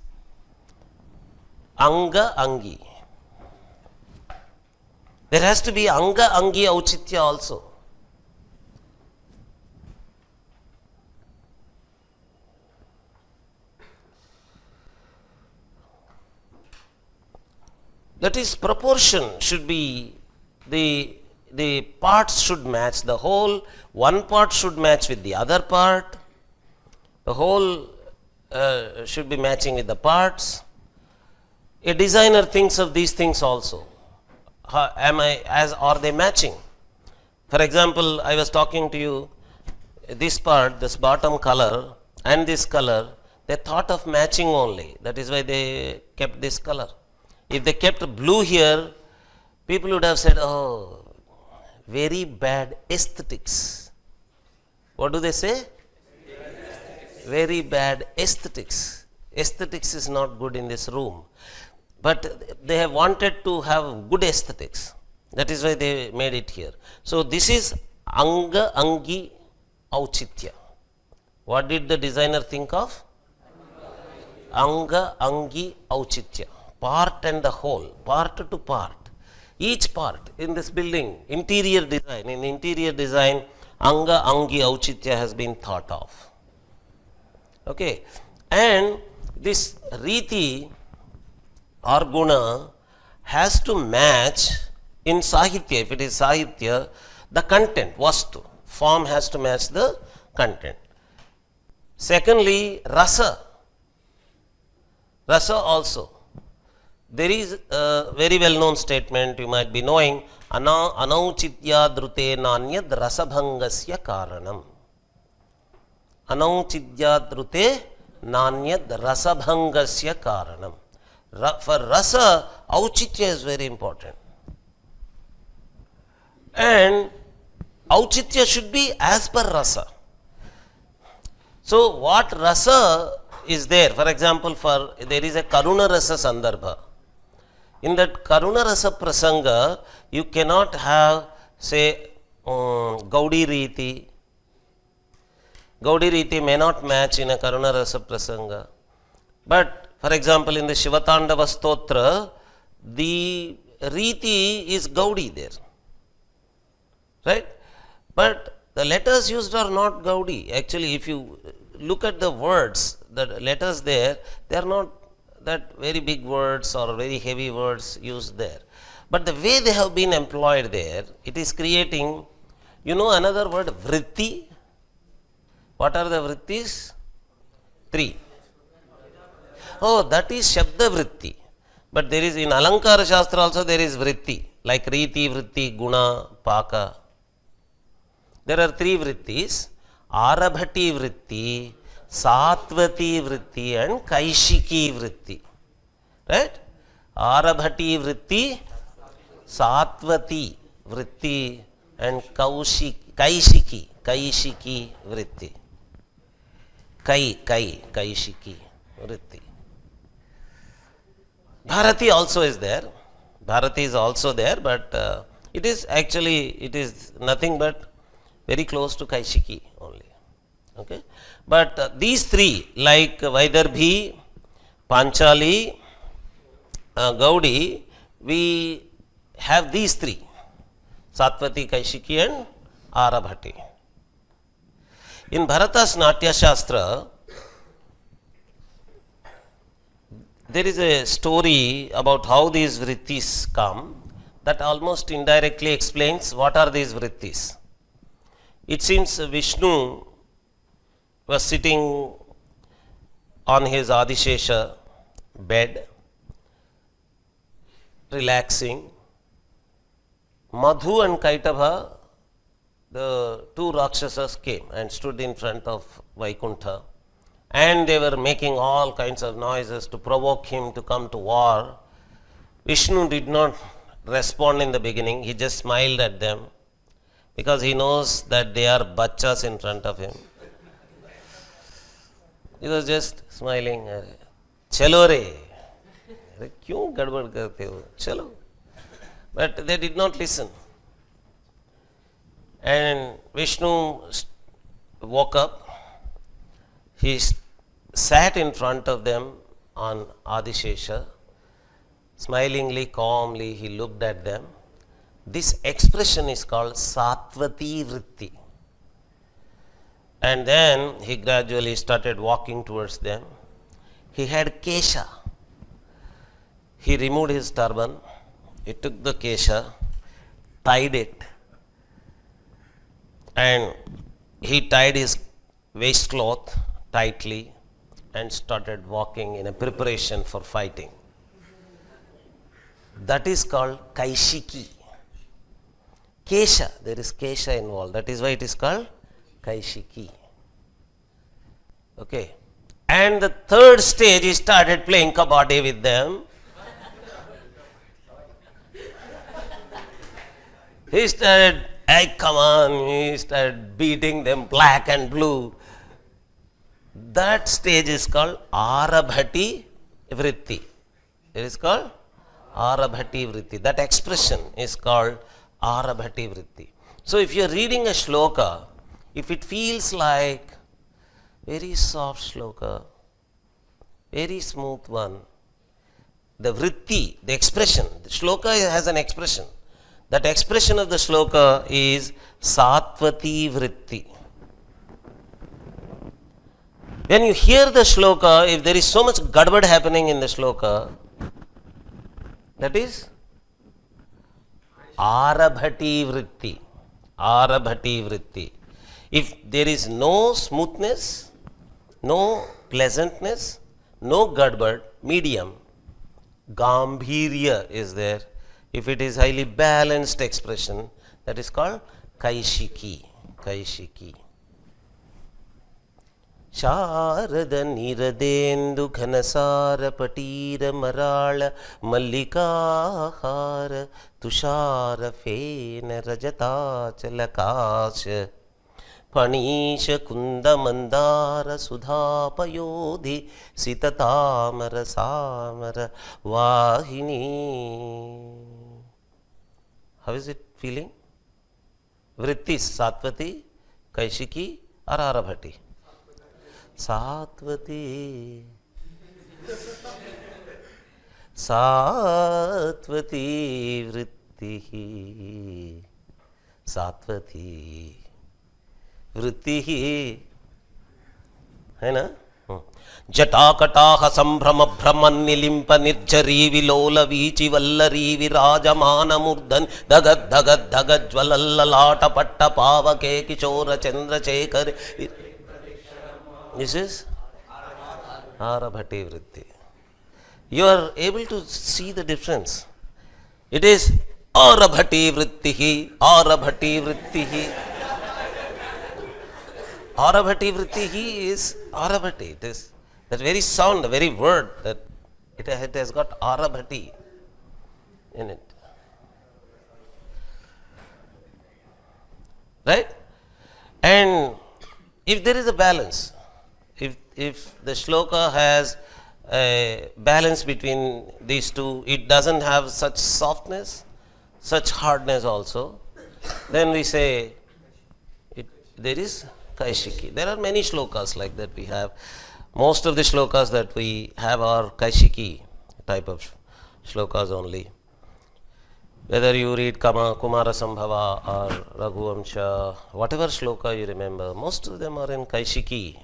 Anga angi. There has to be anga angi auchitya also. That is, proportion should be, the parts should match the whole, one part should match with the other part, the whole should be matching with the parts. A designer thinks of these things also. Are they matching? For example, I was talking to you, this part, this bottom color and this color, they thought of matching only. That is why they kept this color. If they kept blue here, people would have said, oh, very bad aesthetics. What do they say? Very bad aesthetics. Aesthetics is not good in this room. But they have wanted to have good aesthetics. That is why they made it here. So this is anga angi auchitya. What did the designer think of? Anga angi auchitya. Part and the whole, part to part. Each part in this building, interior design, in interior design, anga angi auchitya has been thought of. Okay, and this Riti or guna has to match in Sahitya. If it is Sahitya, the content, vastu, form has to match the content. Secondly, rasa. Rasa also. there is a very well known statement you might be knowing, anauchitya drute nanyad rasabhangasya karanam. Anauchitya drute nanyad rasabhangasya karanam. For rasa, auchitya is very important. And auchitya should be as per rasa. So what rasa is there? For example, there is a karuna rasa sandarbha. In that karuna rasa prasanga, you cannot have, say, Gaudi Riti. Gaudi Riti may not match in a karuna rasa prasanga. But for example, in the Shivatandava Stotra, the Riti is Gaudi there. Right? But the letters used are not Gaudi. Actually, if you look at the words, the letters there, they are not that very big words or very heavy words used there. But the way they have been employed there, it is creating, another word, vritti. What are the vrittis? 3. Oh, that is Shabda vritti. But there is in Alankara Shastra also there is vritti, like Riti, vritti, guna, paka. There are 3 vrittis, Arabhati vritti, Satvati vritti and Kaishiki vritti. Right? Arabhati vritti, Satvati vritti and Kaishiki vritti. Kaishiki vritti. Bharati also is there. Bharati is also there, but it is nothing but very close to Kaishiki only. Okay? But these 3, like Vaidarbhi, Panchali, Gaudi, we have these 3, Satvati, Kaishiki and Arabhati. In Bharata's Natya Shastra, there is a story about how these vrittis come that almost indirectly explains what are these vrittis. It seems Vishnu was sitting on his Adishesha bed, relaxing. Madhu and Kaitava, the 2 Rakshasas, came and stood in front of Vaikuntha, and they were making all kinds of noises to provoke him to come to war. Vishnu did not respond in the beginning, he just smiled at them because he knows that they are bachas in front of him. He was just smiling. Chalo re. Kyun gadbad karte ho? Chalo. But they did not listen. And Vishnu woke up. He sat in front of them on Adishesha. Smilingly, calmly, he looked at them. This expression is called Satvati vritti. And then he gradually started walking towards them. He had kesha. He removed his turban. He took the kesha, tied it, and he tied his waistcloth tightly and started walking in a preparation for fighting. That is called Kaishiki. Kesha, there is kesha involved. That is why it is called Kaishiki. Okay. And the 3rd stage, he started playing kabaddi with them. He started, hey, come on, he started beating them black and blue. That stage is called Arabhati vritti. It is called Arabhati vritti. That expression is called Arabhati vritti. So if you are reading a shloka, if it feels like very soft shloka, very smooth one, the vritti, the expression, the shloka has an expression. That expression of the shloka is Satvati vritti. When you hear the shloka, if there is so much gadbad happening in the shloka, that is Arabhati vritti. Arabhati vritti. If there is no smoothness, no pleasantness, no gadbad, medium, gambhirya is there, if it is highly balanced expression, that is called kaishiki. Kaishiki. शारद निरदेन्दु घनसार पटीर मराळ मल्लिकाहार तुषार फेन रजताचलकाश फणीश कुंद मंदार सुधापयोधि सिततामर सामर वाहिनी. How is it feeling? Vritti, Satvati, Kaishiki or Arabhati? Satvati. Satvati Vrittihi. Satvati Vrittihi. है ना? जटाकटाह संभ्रम भ्रमन निलिंप निर्झरी विलोल वीचि वल्लरी विराजमान मूर्धन धगद धगद धगद ज्वलल्ललाट पट्ट पावके किशोर Chandrashekhar. This is Arabhati Vritti. You are able to see the difference. It is Arabhati Vrittihi, Arabhati Vrittihi. Arabhati Vrittihi is Arabhati. It is that very sound, the very word that it has got Arabhati in it. Right? And if there is a balance, if the shloka has a balance between these two, it doesn't have such softness, such hardness also, then we say there is Kaishiki. There are many shlokas like that we have. Most of the shlokas that we have are Kaishiki type of shlokas only. Whether you read Kumara Sambhava or Raghuvamsha, whatever shloka you remember, most of them are in Kaishiki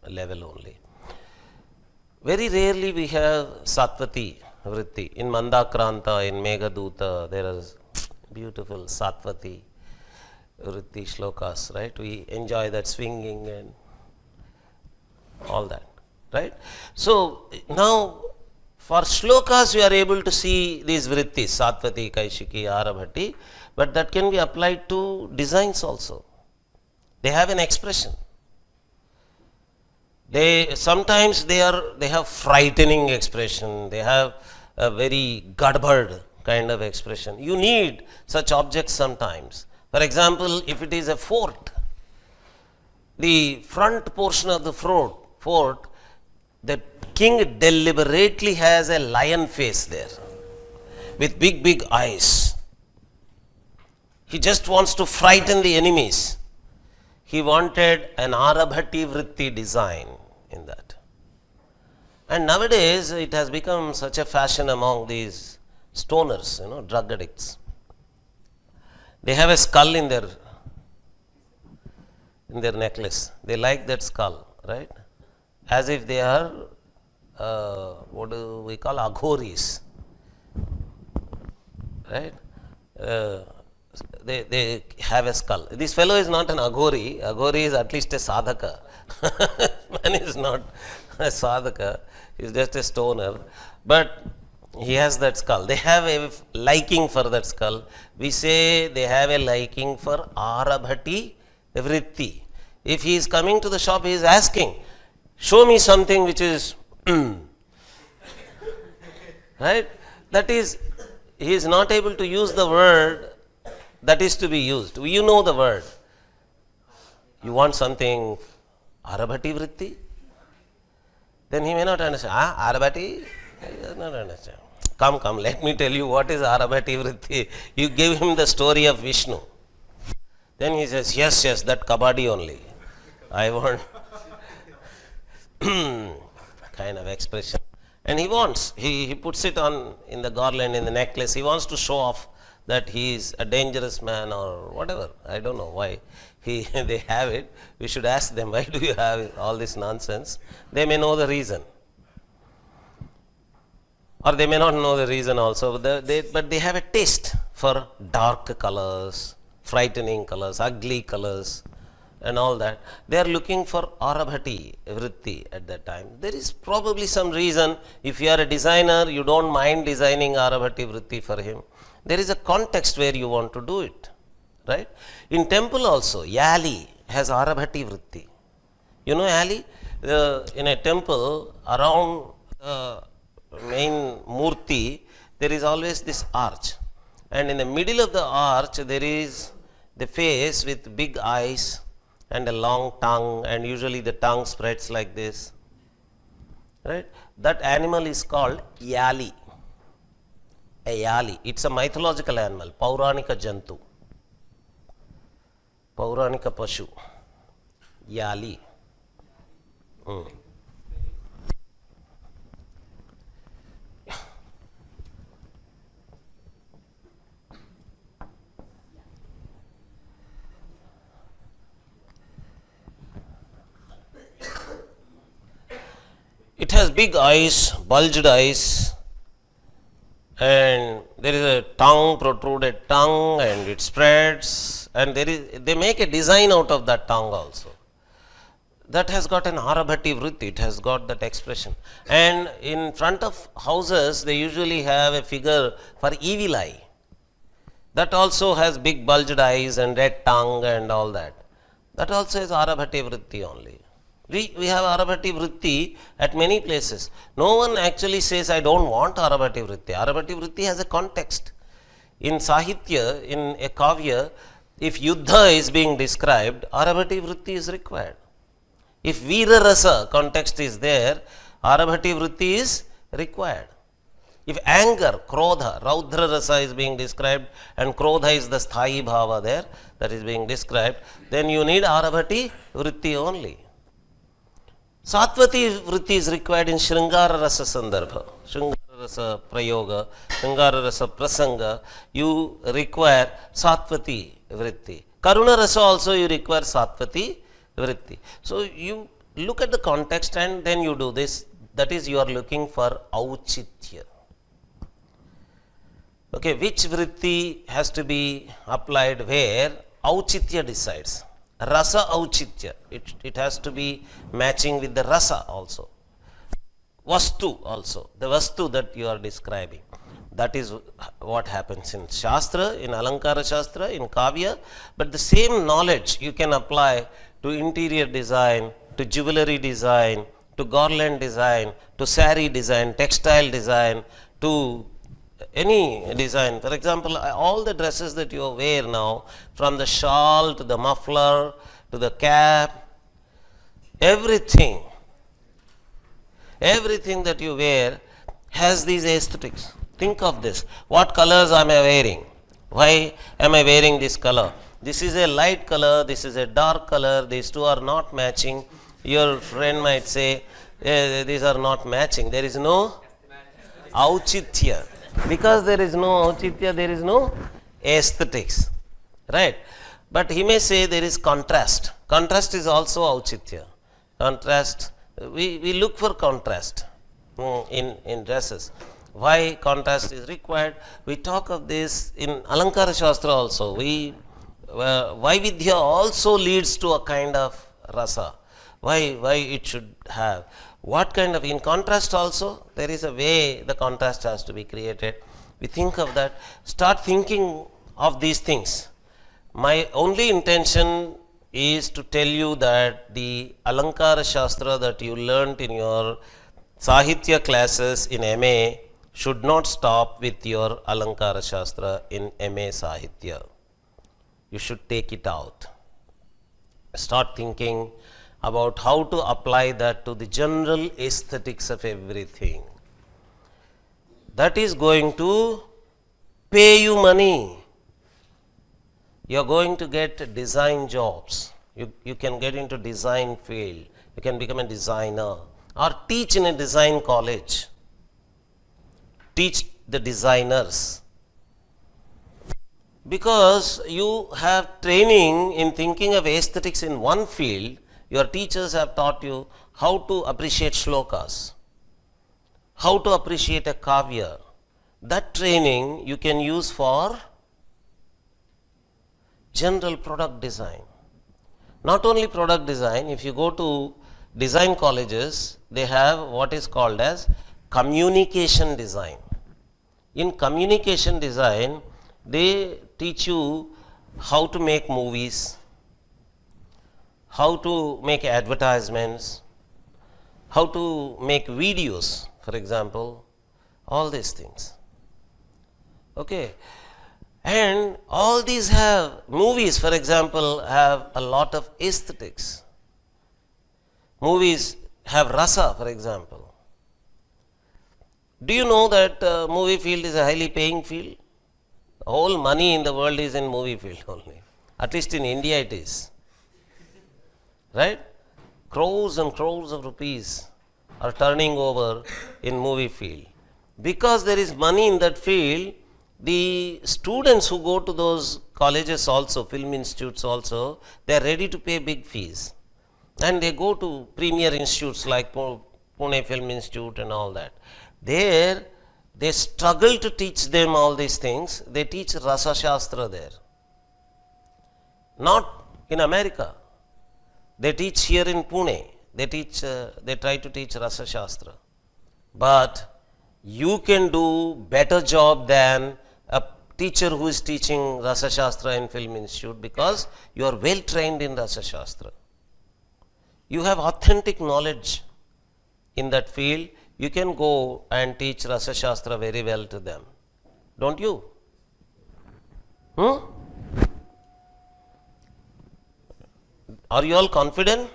level only. Very rarely we have Satvati Vritti. In Mandakranta, in Meghaduta, there is beautiful Satvati Vritti shlokas, right? We enjoy that swinging and all that, right? So now for shlokas you are able to see these vrittis, Satvati, Kaishiki, Arabhati, but that can be applied to designs also. They have an expression. Sometimes they have frightening expression, they have a very gadbad kind of expression. You need such objects sometimes. For example, if it is a fort, the front portion of the fort, the king deliberately has a lion face there with big eyes. He just wants to frighten the enemies. He wanted an Arabhati Vritti design in that. And nowadays it has become such a fashion among these stoners, drug addicts. They have a skull in their necklace. They like that skull, right? As if they are, what do we call, aghoris, right? They have a skull. This fellow is not an aghori. Aghori is at least a sadhaka. Man is not a sadhaka. He is just a stoner. But he has that skull. They have a liking for that skull. We say they have a liking for Arabhati Vritti. If he is coming to the shop, he is asking, show me something which is right? That is, he is not able to use the word that is to be used. You know the word. You want something Arabhati Vritti? Then he may not understand. Arabhati? He does not understand. Come, let me tell you what is Arabhati Vritti. You give him the story of Vishnu. Then he says, yes, that kabaddi only. I want kind of expression. And he puts it on in the garland, in the necklace. He wants to show off that he is a dangerous man or whatever. I don't know why they have it. We should ask them, why do you have all this nonsense? They may know the reason. Or they may not know the reason also, but they have a taste for dark colors, frightening colors, ugly colors, and all that. They are looking for Arabhati vritti at that time. There is probably some reason. If you are a designer, you don't mind designing Arabhati vritti for him. There is a context where you want to do it, right? In temple also, Yali has Arabhati vritti. You know Yali? In a temple, around the main murti, there is always this arch. And in the middle of the arch, there is the face with big eyes and a long tongue, and usually the tongue spreads like this. Right? That animal is called Yali. A Yali. It's a mythological animal, Pauranika Jantu. Pauranika Pashu. Yali. It has big eyes, bulged eyes, and there is a tongue, protruded tongue, and it spreads, and they make a design out of that tongue also. That has got an Arabhati vritti, it has got that expression. And in front of houses, they usually have a figure for evil eye. That also has big bulged eyes and red tongue and all that. That also is Arabhati vritti only. We have Arabhati vritti at many places. No one actually says, I don't want Arabhati vritti. Arabhati vritti has a context. In Sahitya, in a Kavya, if Yuddha is being described, Arabhati vritti is required. If Veera Rasa context is there, Arabhati vritti is required. If anger, Krodha, Raudra Rasa is being described, and Krodha is the Sthayi Bhava there that is being described, then you need Arabhati vritti only. Satvati vritti is required in Shringara Rasa Sandarbha, Shringara Rasa Prayoga, Shringara Rasa Prasanga, you require Satvati vritti. Karuna Rasa also you require Satvati vritti. So you look at the context and then you do this. That is, you are looking for Auchitya. Okay, which vritti has to be applied where? Auchitya decides. Rasa Auchitya. It has to be matching with the rasa also. Vastu also. The vastu that you are describing. That is what happens in Shastra, in Alankara Shastra, in Kavya. But the same knowledge you can apply to interior design, to jewelry design, to garland design, to sari design, textile design, to any design. For example, all the dresses that you wear now, from the shawl to the muffler to the cap, everything that you wear has these aesthetics. Think of this. What colors am I wearing? Why am I wearing this color? This is a light color, this is a dark color, these two are not matching. Your friend might say, these are not matching. There is no Auchitya. Because there is no Auchitya, there is no aesthetics. Right? But he may say there is contrast. Contrast is also Auchitya. Contrast, we look for contrast in dresses. Why contrast is required? We talk of this in Alankara Shastra also. Vaividhya also leads to a kind of rasa. Why it should have? What kind of, in contrast also, there is a way the contrast has to be created. We think of that. Start thinking of these things. My only intention is to tell you that the Alankara Shastra that you learnt in your Sahitya classes in MA should not stop with your Alankara Shastra in MA Sahitya. You should take it out. Start thinking about how to apply that to the general aesthetics of everything. That is going to pay you money. You are going to get design jobs. You can get into design field. You can become a designer or teach in a design college. Teach the designers. Because you have training in thinking of aesthetics in one field, your teachers have taught you how to appreciate shlokas, how to appreciate a kavya. That training you can use for general product design. Not only product design, if you go to design colleges, they have what is called as communication design. In communication design, they teach you how to make movies, how to make advertisements, how to make videos, for example, all these things. Okay. And all these have, movies for example, have a lot of aesthetics. Movies have rasa, for example. Do you know that movie field is a highly paying field? All money in the world is in movie field only. At least in India it is. Right? Crores and crores of rupees are turning over in movie field. Because there is money in that field, the students who go to those colleges also, film institutes also, they are ready to pay big fees. And they go to premier institutes like Pune Film Institute and all that. There, they struggle to teach them all these things. They teach Rasa Shastra there. Not in America. They teach here in Pune. They try to teach Rasa Shastra. But you can do better job than a teacher who is teaching Rasa Shastra in Film Institute because you are well trained in Rasa Shastra. You have authentic knowledge in that field. You can go and teach Rasa Shastra very well to them. Don't you? Are you all confident?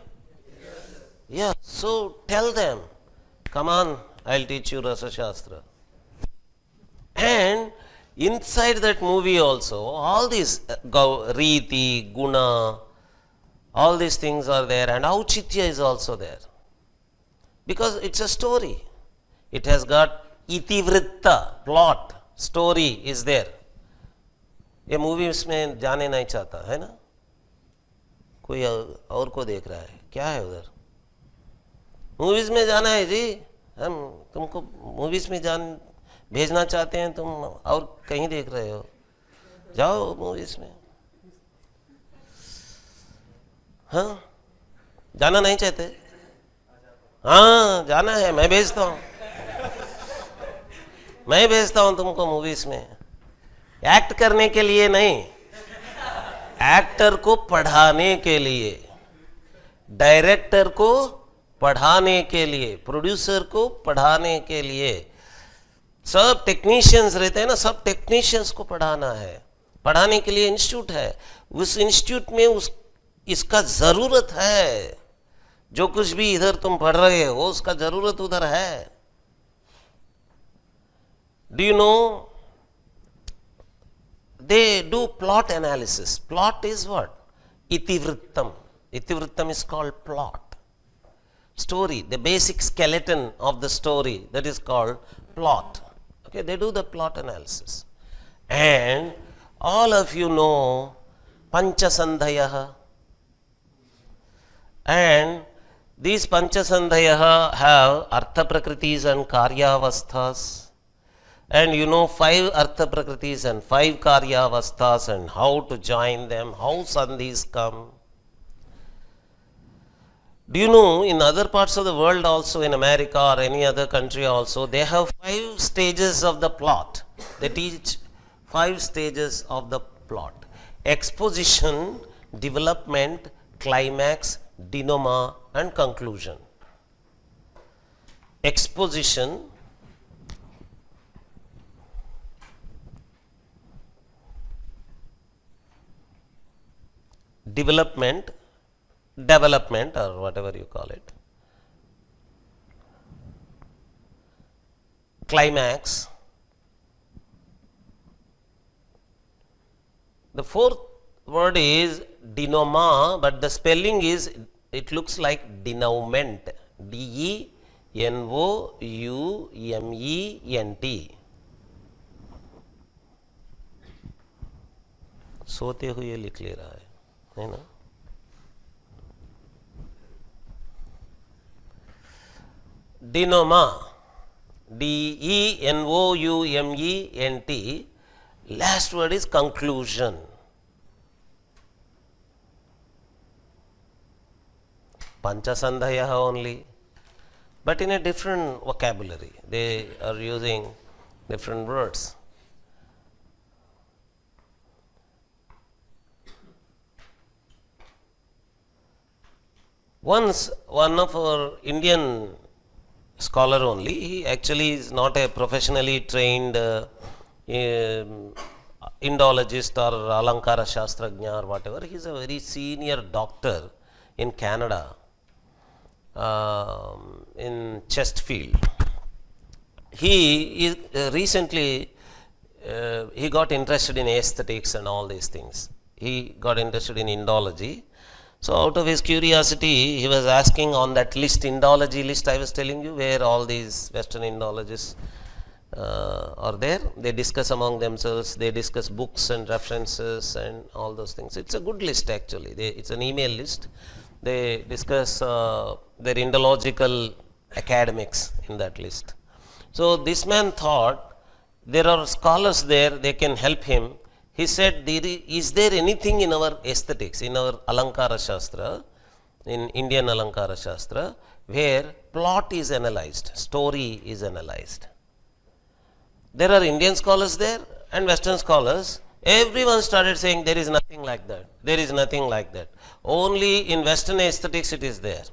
Yes. Yeah. So tell them, come on, I'll teach you Rasa Shastra. And inside that movie also, all these Riti, Guna, all these things are there, and Auchitya is also there. Because it's a story. It has got itivritta, plot, story is there. ये movie उसमें जाने नहीं चाहता है ना, कोई और को देख रहा है, क्या है उधर? मूवीज में जाना है जी, हम तुमको मूवीज में भेजना चाहते हैं, तुम और कहीं देख रहे हो, जाओ मूवीज में। हाँ, जाना नहीं चाहते? हाँ, जाना है, मैं भेजता हूँ, मैं भेजता हूँ तुमको मूवीज में। एक्ट करने के लिए नहीं, एक्टर को पढ़ाने के लिए, डायरेक्टर को पढ़ाने के लिए, प्रोड्यूसर को पढ़ाने के लिए। सब टेक्नीशियंस रहते हैं ना, सब टेक्नीशियंस को पढ़ाना है, पढ़ाने के लिए इंस्टीट्यूट है। उस इंस्टीट्यूट में इसका जरूरत है। जो कुछ भी इधर तुम पढ़ रहे हो उसका जरूरत उधर है। Do you know they do plot analysis. Plot is what? Itivrittam. Itivrittam is called plot. Story, the basic skeleton of the story, that is called plot. Okay, they do the plot analysis. And all of you know Panchasandhayaha. And these Panchasandhayaha have Artha Prakritis and Karyavasthas. And you know 5 Artha Prakritis and 5 Karyavasthas and how to join them, how Sandhis come. Do you know in other parts of the world also, in America or any other country also, they have 5 stages of the plot. They teach 5 stages of the plot. Exposition, development, climax, denouement and conclusion. Exposition, development or whatever you call it, climax. The 4th word is denouement, but the spelling is, it looks like denouement, D-E-N-O-U-M-E-N-T. सोते हुए लिख ले रहा है ना? Denouement, D-E-N-O-U-M-E-N-T. Last word is conclusion. Panchasandhaya only, but in a different vocabulary. They are using different words. Once one of our Indian scholar only, he actually is not a professionally trained Indologist or Alankara Shastrajna or whatever. He is a very senior doctor in Canada, in Chesterfield. He is recently he got interested in aesthetics and all these things. He got interested in Indology. So out of his curiosity, he was asking on that list, Indology list I was telling you, where all these Western Indologists are there. They discuss among themselves, they discuss books and references and all those things. It's a good list actually. It's an email list. They discuss their Indological academics in that list. So this man thought there are scholars there, they can help him. He said, is there anything in our aesthetics, in our Alankara Shastra, in Indian Alankara Shastra, where plot is analyzed, story is analyzed? There are Indian scholars there and Western scholars. Everyone started saying there is nothing like that. There is nothing like that. Only in Western aesthetics it is there.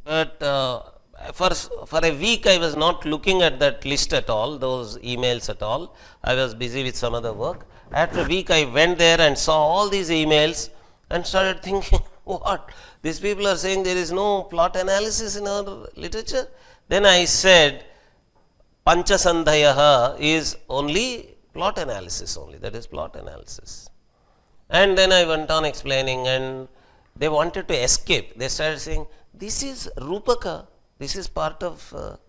But for a week I was not looking at that list at all, those emails at all. I was busy with some other work. After a week I went there and saw all these emails and started thinking, what? These people are saying there is no plot analysis in our literature. Then I said, Panchasandhayaha is only plot analysis only, that is plot analysis. And then I went on explaining and they wanted to escape. They started saying, this is Rupaka. This is part of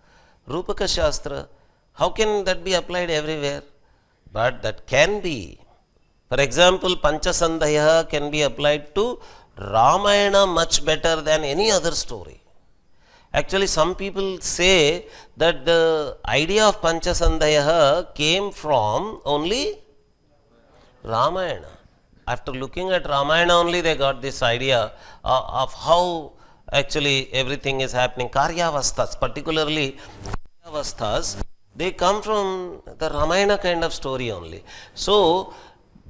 Rupaka Shastra. How can that be applied everywhere? But that can be. For example, Panchasandhaya can be applied to Ramayana much better than any other story. Actually, some people say that the idea of Panchasandhaya came from only Ramayana. After looking at Ramayana only, they got this idea of how actually everything is happening. Karyavasthas, particularly Karyavasthas, they come from the Ramayana kind of story only. So,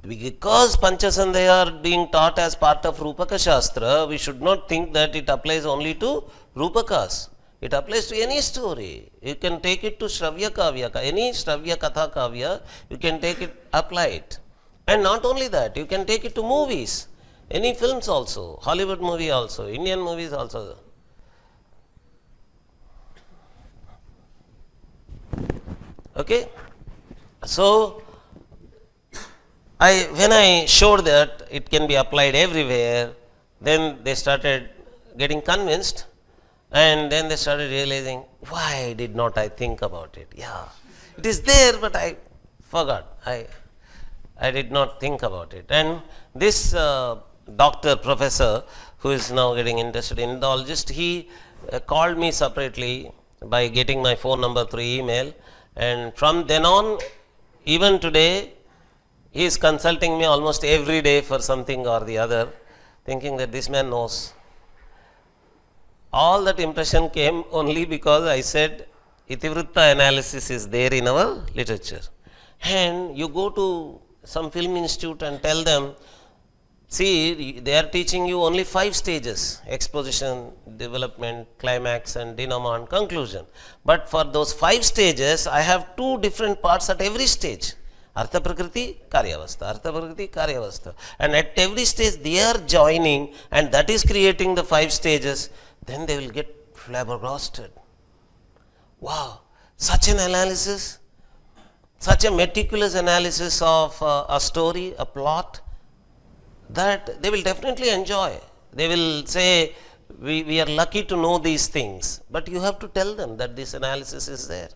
because Panchasandhaya are being taught as part of Rupaka Shastra, we should not think that it applies only to Rupakas. It applies to any story. You can take it to Shravya Kavya, any Shravya Katha Kavya, you can take it, apply it. And not only that, you can take it to movies. Any films also, Hollywood movie also, Indian movies also. Okay? So, when I showed that it can be applied everywhere, then they started getting convinced and then they started realizing, why did not I think about it? Yeah, it is there, but I forgot. I did not think about it. And this doctor, professor, who is now getting interested in Indologist, he called me separately by getting my phone number through email, and from then on, even today, he is consulting me almost every day for something or the other, thinking that this man knows. All that impression came only because I said Itivritta analysis is there in our literature. And you go to some film institute and tell them, see, they are teaching you only 5 stages: exposition, development, climax and denouement, conclusion. But for those 5 stages, I have 2 different parts at every stage. Artha Prakriti, Karyavastha, Artha Prakriti, Karyavastha. And at every stage they are joining, and that is creating the 5 stages. Then they will get flabbergasted. Wow, such an analysis, such a meticulous analysis of a story, a plot, that they will definitely enjoy. They will say, we are lucky to know these things. But you have to tell them that this analysis is there.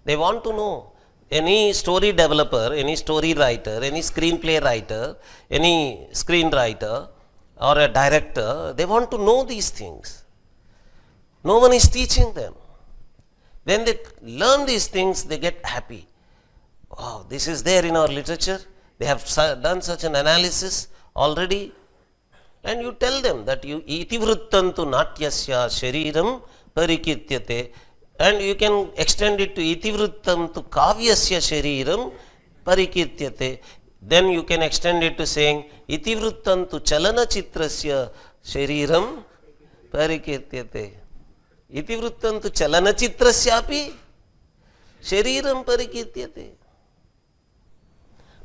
They want to know. Any story developer, any story writer, any screenplay writer, any screenwriter or a director, they want to know these things. No one is teaching them. When they learn these things, they get happy. Wow, this is there in our literature. They have done such an analysis already. and you tell them that you itivrittantu natyasya shariram parikityate, and you can extend it to itivrittantu kavyasya shariram parikityate. Then you can extend it to saying itivrittantu chalana chitrasya shariram parikityate. Itivrittantu chalana chitrasyapi shariram parikityate.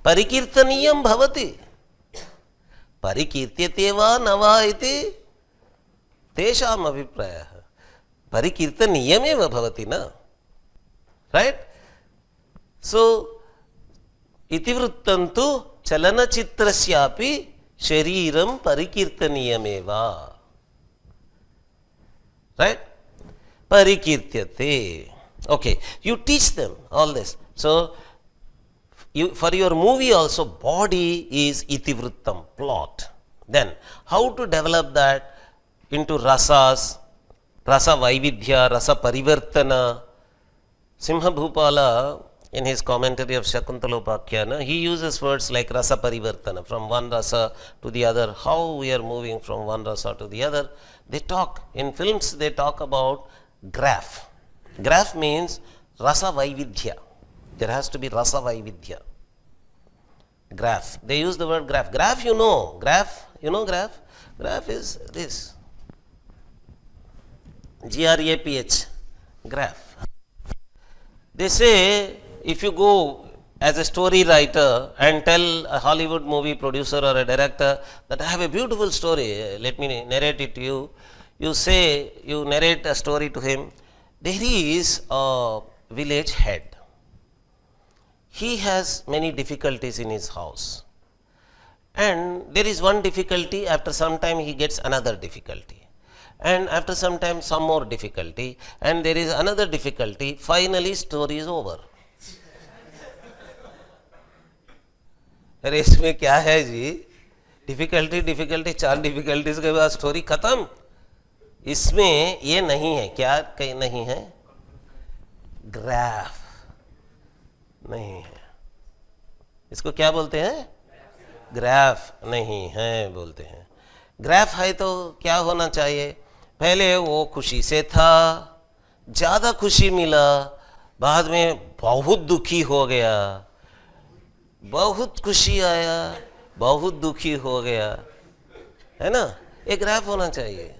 परिकीर्तनीयं भवति, परिकीर्त्यते वा न वा इति तेषाम् अभिप्रायः। परिकीर्तनीयमेव भवति न, right? सो इतिवृत्तं तु चलनचित्रस्यापि शरीरं परिकीर्तनीयमेव, right? परिकीर्त्यते. Okay, you teach them all this. So for your movie also, body is itivrittam, plot. Then how to develop that into rasas, rasa vaividhya, rasa parivartana. Simha Bhupala, in his commentary of Shakuntalopakhyan, he uses words like rasa parivartana, from one rasa to the other, how we are moving from one rasa to the other. They talk, in films they talk about graph. Graph means rasa vaividhya. There has to be rasa vaividhya. Graph. They use the word graph. Graph, you know. Graph, you know graph? Graph is this. Graph. Graph. They say, if you go as a story writer and tell a Hollywood movie producer or a director that I have a beautiful story, let me narrate it to you. You say, you narrate a story to him. There is a village head. He has many difficulties in his house, and there is one difficulty, after some time he gets another difficulty, and after some time some more difficulty, and there is another difficulty, finally story is over. अरे इसमें क्या है जी, difficulty 4 difficulties के बाद story खत्म. इसमें ये नहीं है, क्या कहीं नहीं है, ग्राफ नहीं है. इसको क्या बोलते हैं, ग्राफ नहीं है बोलते हैं. ग्राफ है तो क्या होना चाहिए, पहले वो खुशी से था, ज्यादा खुशी मिला, बाद में बहुत दुखी हो गया, बहुत खुशी आया, बहुत दुखी हो गया, है ना. एक ग्राफ होना चाहिए.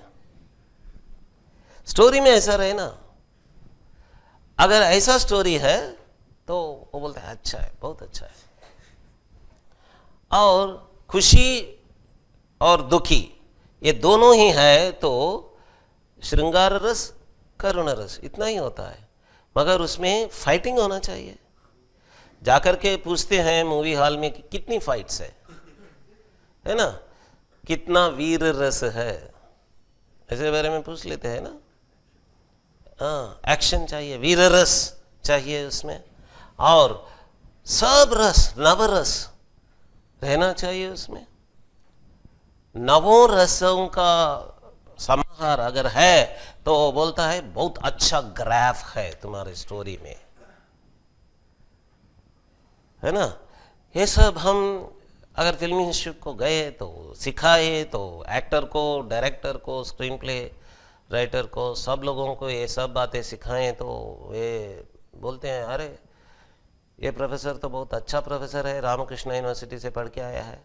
स्टोरी में ऐसा रहे ना. अगर ऐसा स्टोरी है तो वो बोलते हैं अच्छा है, बहुत अच्छा है. और खुशी और दुखी ये दोनों ही है तो श्रृंगार रस, करुण रस, इतना ही होता है. मगर उसमें फाइटिंग होना चाहिए. जाकर के पूछते हैं मूवी हॉल में कि कितनी फाइट्स है ना, कितना वीर रस है, ऐसे बारे में पूछ लेते हैं ना. हाँ, एक्शन चाहिए, वीर रस चाहिए उसमें, और सब रस, नवरस रहना चाहिए उसमें. नवों रसों का समाहार अगर है तो बोलता है बहुत अच्छा ग्राफ है तुम्हारे स्टोरी में, है ना. ये सब हम अगर फिल्म इंस्टीट्यूट को गए तो सिखाए, तो एक्टर को, डायरेक्टर को, स्क्रीन प्ले राइटर को, सब लोगों को ये सब बातें सिखाएं तो ये बोलते हैं अरे ये प्रोफेसर तो बहुत अच्छा प्रोफेसर है, रामकृष्ण यूनिवर्सिटी से पढ़ के आया है,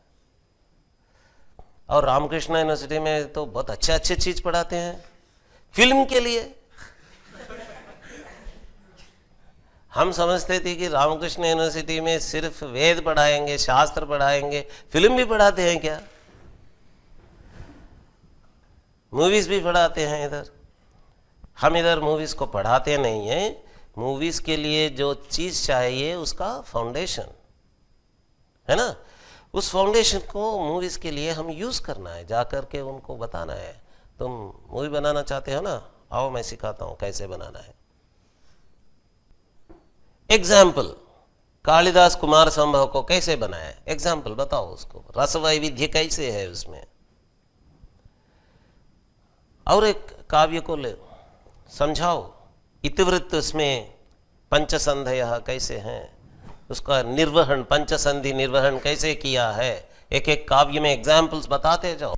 और रामकृष्ण यूनिवर्सिटी में तो बहुत अच्छे चीज पढ़ाते हैं फिल्म के लिए. हम समझते थे कि रामकृष्ण यूनिवर्सिटी में सिर्फ वेद पढ़ाएंगे, शास्त्र पढ़ाएंगे, फिल्म भी पढ़ाते हैं क्या, मूवीज भी पढ़ाते हैं इधर. हम इधर मूवीज को पढ़ाते नहीं हैं. मूवीज के लिए जो चीज चाहिए उसका फाउंडेशन है ना, उस फाउंडेशन को मूवीज के लिए हम यूज करना है. जाकर के उनको बताना है तुम मूवी बनाना चाहते हो ना, आओ मैं सिखाता हूं कैसे बनाना है. एग्जाम्पल, कालिदास कुमार संभव को कैसे बनाया, एग्जाम्पल बताओ उसको, रस वैविध्य कैसे है उसमें. और एक काव्य को ले समझाओ, इतिवृत्त उसमें पंचसंधय कैसे हैं, उसका निर्वहन, पंचसंधि निर्वहन कैसे किया है, एक एक काव्य में एग्जाम्पल्स बताते जाओ.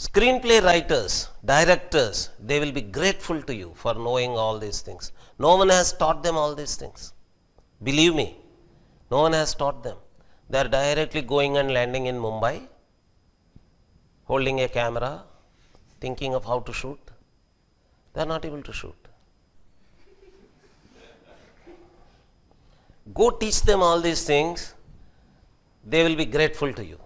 Screenplay writers, directors, they will be grateful to you for knowing all these things. No one has taught them all these things. Believe me, no one has taught them. They are directly going and landing in Mumbai, holding a camera, thinking of how to shoot. They are not able to shoot. Go teach them all these things, they will be grateful to you.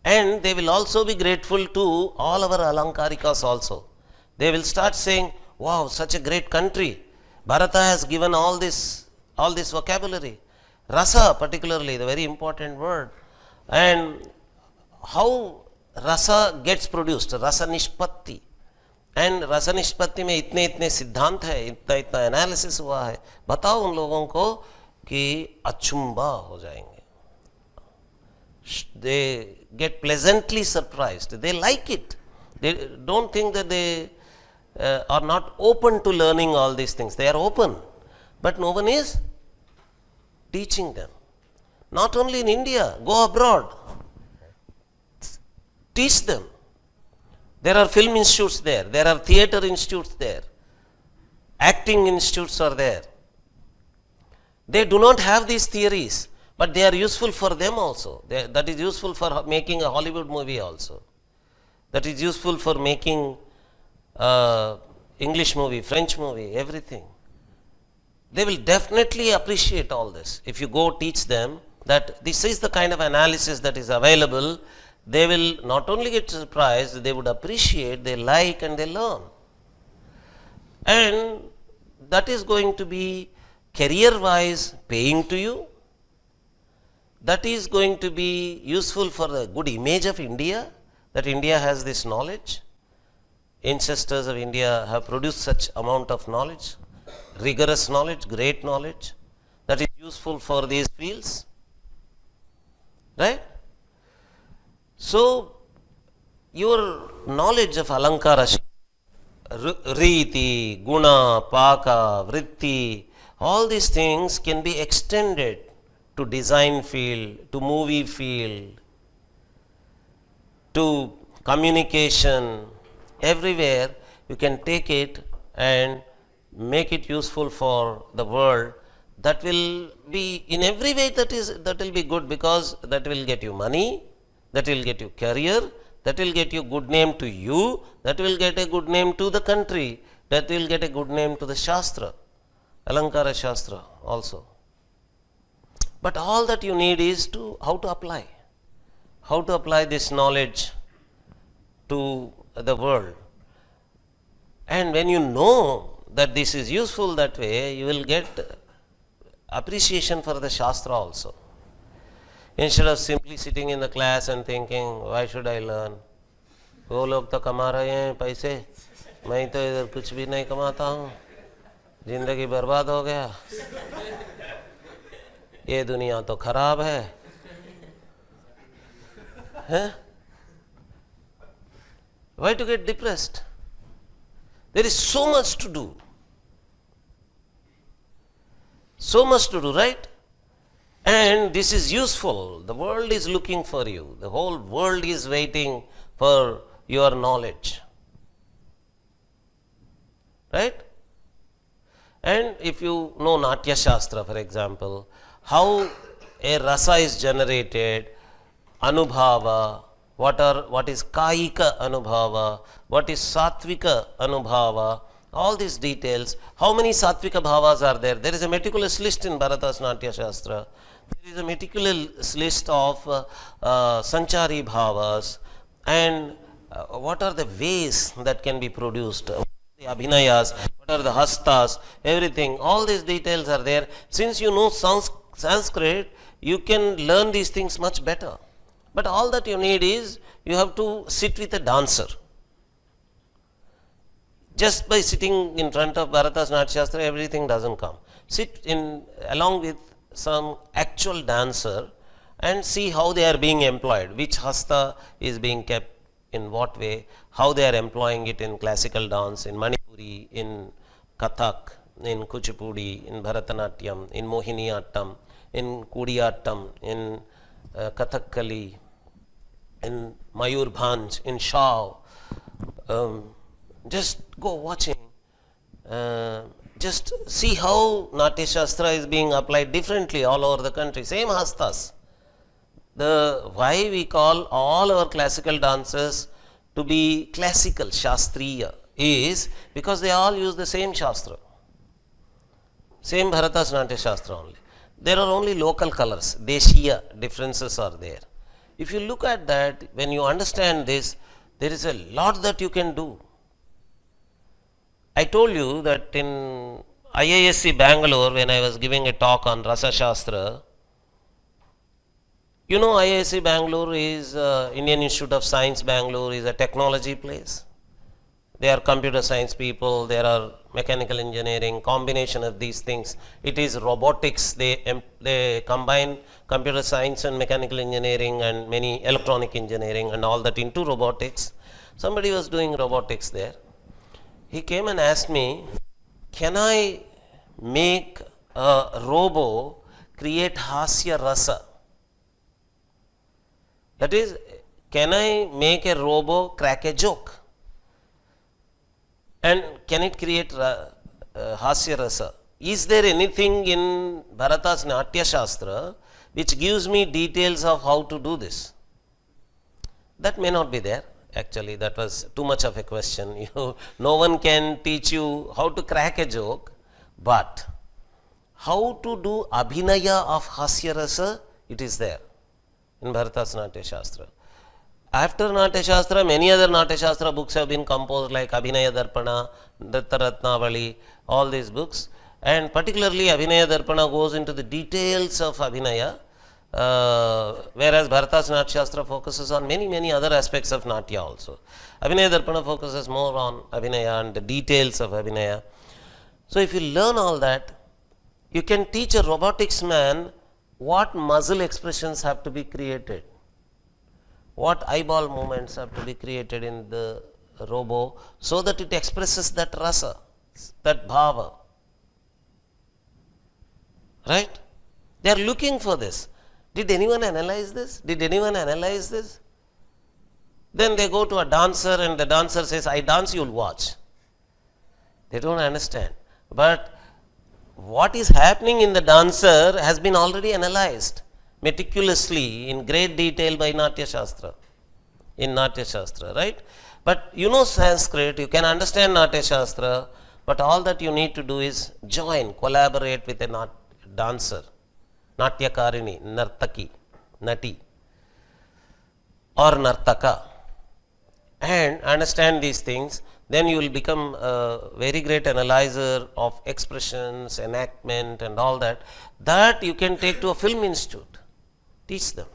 And they will also be grateful to all our Alankarikas also. They will start saying, wow, such a great country. Bharata has given all this vocabulary. Rasa particularly, the very important word. And how rasa gets produced, rasa nishpatti. And rasa nishpatti में इतने सिद्धांत है, इतना analysis हुआ है. बताओ उन लोगों को कि अचंभा हो जाएंगे. They get pleasantly surprised. They like it. They don't think that they are not open to learning all these things. They are open, but no one is teaching them. Not only in India, go abroad. Teach them. There are film institutes there. There are theatre institutes there. Acting institutes are there. They do not have these theories, but they are useful for them also. That is useful for making a Hollywood movie also. That is useful for making English movie, French movie, everything. They will definitely appreciate all this. If you go teach them that this is the kind of analysis that is available, they will not only get surprised, they would appreciate, they like and they learn. And that is going to be career-wise paying to you. That is going to be useful for the good image of India, that India has this knowledge. Ancestors of India have produced such amount of knowledge, rigorous knowledge, great knowledge, that is useful for these fields. Right? So, your knowledge of Alankara, Riti, Guna, Paka, Vritti, all these things can be extended to design field, to movie field, to communication, everywhere you can take it and make it useful for the world. That will be in every way that will be good, because that will get you money, that will get you career, that will get you good name to you, that will get a good name to the country, that will get a good name to the Shastra, Alankara Shastra also. But all that you need is how to apply this knowledge to the world. And when you know that this is useful that way, you will get appreciation for the Shastra also. Instead of simply sitting in the class and thinking, why should I learn? वो लोग तो कमा रहे हैं पैसे, मैं तो इधर कुछ भी नहीं कमाता हूँ, जिंदगी बर्बाद हो गया, ये दुनिया तो खराब है, हैं? Why to get depressed? There is so much to do. So much to do, right? And this is useful. The world is looking for you. The whole world is waiting for your knowledge. Right? And if you know Natya Shastra, for example, how a rasa is generated, anubhava, what is kaika anubhava, what is satvika anubhava, all these details. How many satvika bhavas are there? There is a meticulous list in Bharata's Natya Shastra. There is a meticulous list of sanchari bhavas, and what are the ways that can be produced, the abhinayas, what are the hastas, everything. All these details are there. Since you know Sanskrit, you can learn these things much better. But all that you need is, you have to sit with a dancer. Just by sitting in front of Bharata's Natya Shastra, everything doesn't come. Sit along with some actual dancer and see how they are being employed, which hasta is being kept in what way, how they are employing it in classical dance, in Manipuri, in Kathak, in Kuchipudi, in Bharatanatyam, in Mohiniyattam, in Kudiyattam, in Kathakali, in Mayurbhanj, in Shah. Just go watching. Just see how Natya Shastra is being applied differently all over the country. Same hastas. Why we call all our classical dances to be classical, Shastriya, is because they all use the same Shastra. Same Bharata's Natya Shastra only. There are only local colors, Deshiya differences are there. If you look at that, when you understand this, there is a lot that you can do. I told you that in IISc Bangalore, when I was giving a talk on Rasa Shastra, you know IISc Bangalore is Indian Institute of Science Bangalore is a technology place. There are computer science people, there are mechanical engineering, combination of these things. It is robotics, they combine computer science and mechanical engineering and many electronic engineering and all that into robotics. Somebody was doing robotics there. He came and asked me, can I make a robo create hasya rasa? That is, can I make a robo crack a joke? And can it create hasya rasa? Is there anything in Bharata's Natya Shastra which gives me details of how to do this? That may not be there. Actually, that was too much of a question. No one can teach you how to crack a joke, but how to do abhinaya of hasya rasa, it is there in Bharata's Natya Shastra. After Natya Shastra, many other Natya Shastra books have been composed like Abhinaya Darpana, Datta Ratnavali, all these books. And particularly Abhinaya Darpana goes into the details of Abhinaya, whereas Bharata's Natya Shastra focuses on many other aspects of Natya also. Abhinaya Darpana focuses more on Abhinaya and the details of Abhinaya. So if you learn all that, you can teach a robotics man what muscle expressions have to be created, what eyeball movements have to be created in the robo so that it expresses that rasa, that bhava. Right? They are looking for this. Did anyone analyze this? Did anyone analyze this? Then they go to a dancer and the dancer says, I dance, you'll watch. They don't understand. But what is happening in the dancer has been already analyzed meticulously in great detail by Natya Shastra, in Natya Shastra, right? But you know Sanskrit, you can understand Natya Shastra, but all that you need to do is join, collaborate with a dancer, Natyakarini, Nartaki, Nati, or Nartaka, and understand these things. Then you will become a very great analyzer of expressions, enactment and all that. That you can take to a film institute. Teach them.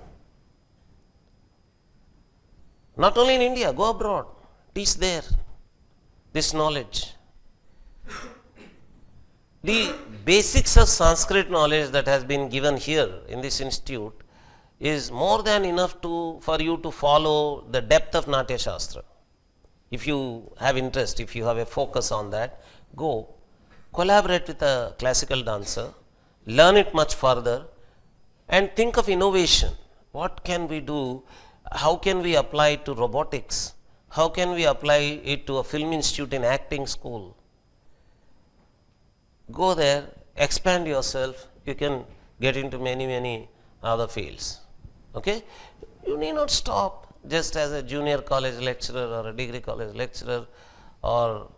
Not only in India, go abroad. Teach there this knowledge. The basics of Sanskrit knowledge that has been given here in this institute is more than enough for you to follow the depth of Natya Shastra. If you have interest, if you have a focus on that, go collaborate with a classical dancer, learn it much further, and think of innovation. What can we do? How can we apply it to robotics? How can we apply it to a film institute in acting school? Go there, expand yourself, you can get into many other fields. Okay? You need not stop just as a junior college lecturer or a degree college lecturer. Or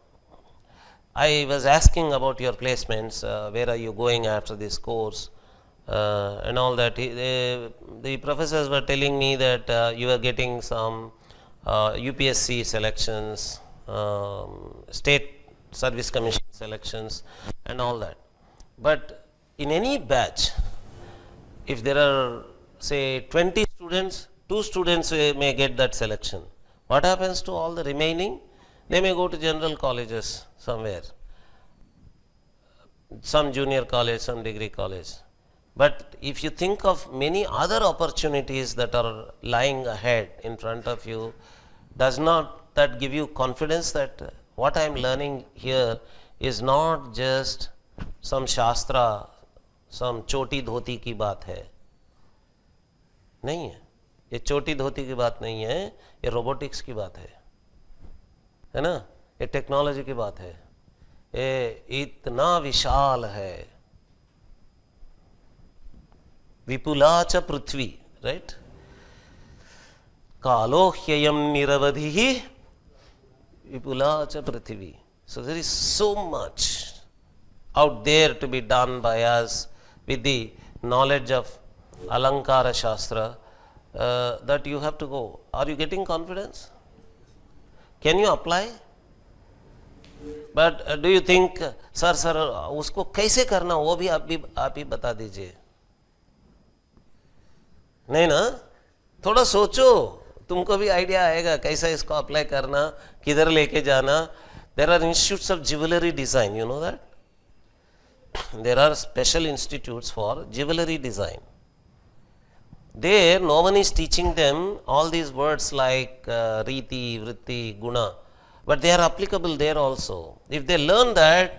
I was asking about your placements, where are you going after this course and all that. The professors were telling me that you are getting some UPSC selections, state service commission selections and all that. But in any batch, if there are say 20 students, 2 students may get that selection. What happens to all the remaining? They may go to general colleges somewhere, some junior college, some degree college. But if you think of many other opportunities that are lying ahead in front of you, does not that give you confidence that what I am learning here is not just some shastra, some choti dhoti ki baat hai? नहीं है. ये छोटी धोती की बात नहीं है, ये robotics की बात है ना, ये टेक्नोलॉजी की बात है, ये इतना विशाल है। विपुला च पृथ्वी, राइट, कालो ह्ययम निरवधि विपुला च पृथ्वी. So there is so much out there to be done by us with the knowledge of Alankara Shastra that you have to go. Are you getting confidence? Can you apply? But do you think, sir, उसको कैसे करना, वो भी आप ही बता दीजिए. नहीं ना, थोड़ा सोचो, तुमको भी आइडिया आएगा कैसा इसको अप्लाई करना, किधर लेके जाना. There are institutes of jewelry design, you know that? There are special institutes for jewelry design. There, no one is teaching them all these words like Riti, Vritti, Guna, but they are applicable there also. If they learn that,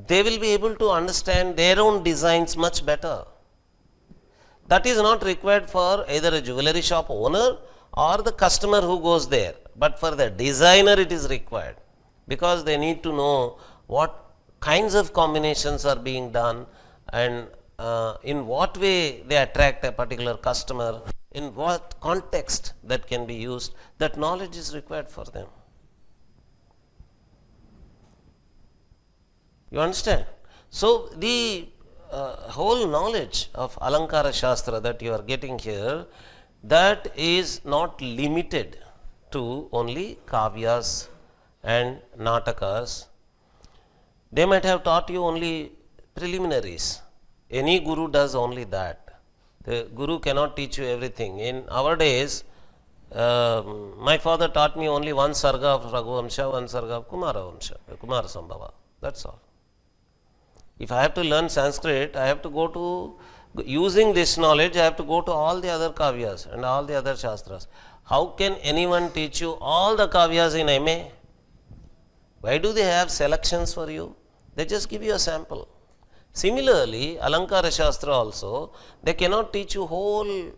they will be able to understand their own designs much better. That is not required for either a jewelry shop owner or the customer who goes there, but for the designer it is required, because they need to know what kinds of combinations are being done and in what way they attract a particular customer, in what context that can be used. That knowledge is required for them. You understand? So the whole knowledge of Alankara Shastra that you are getting here, that is not limited to only kavyas and natakas. They might have taught you only preliminaries. Any guru does only that. The guru cannot teach you everything. In our days, my father taught me only one sarga of Raghuvamsha, one sarga of Kumara Sambhava. That's all. If I have to learn Sanskrit, I have to go to, using this knowledge, I have to go to all the other kavyas and all the other shastras. How can anyone teach you all the kavyas in MA? Why do they have selections for you? They just give you a sample. Similarly, Alankara Shastra also, they cannot teach you whole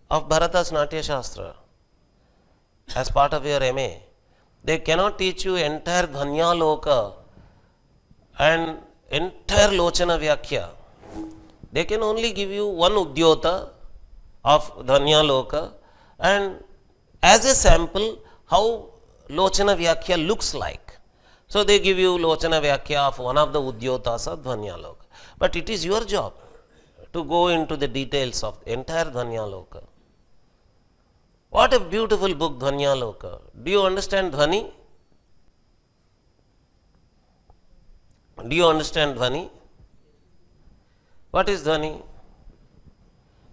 of Bharata's Natya Shastra as part of your MA. They cannot teach you entire Dhanya Loka and entire Lochana Vyakhya. They can only give you one Udyota of Dhanya Loka and as a sample how Lochana Vyakhya looks like. So they give you Lochana Vyakhya of one of the Udyotas of Dhanya Loka. But it is your job to go into the details of the entire Dhanya Loka. What a beautiful book, Dhanya Loka. Do you understand Dhvani? Do you understand Dhvani? What is Dhvani?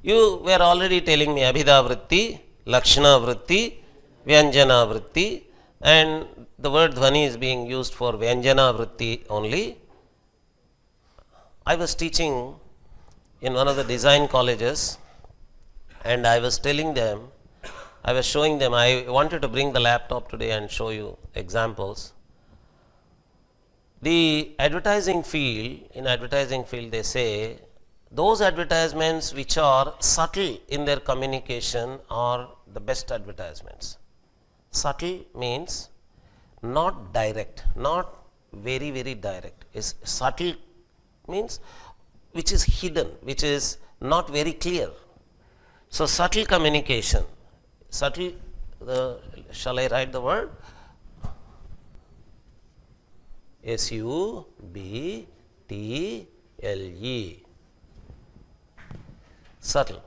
You were already telling me Abhida Vritti, Lakshana Vritti, Vyanjana Vritti, and the word Dhvani is being used for Vyanjana Vritti only. I was teaching in one of the design colleges and I was telling them, I was showing them, I wanted to bring the laptop today and show you examples. The advertising field, in advertising field they say, those advertisements which are subtle in their communication are the best advertisements. Subtle means not direct, not very, very direct. Is subtle means which is hidden, which is not very clear. So subtle communication, subtle, shall I write the word? SUBTLE, subtle.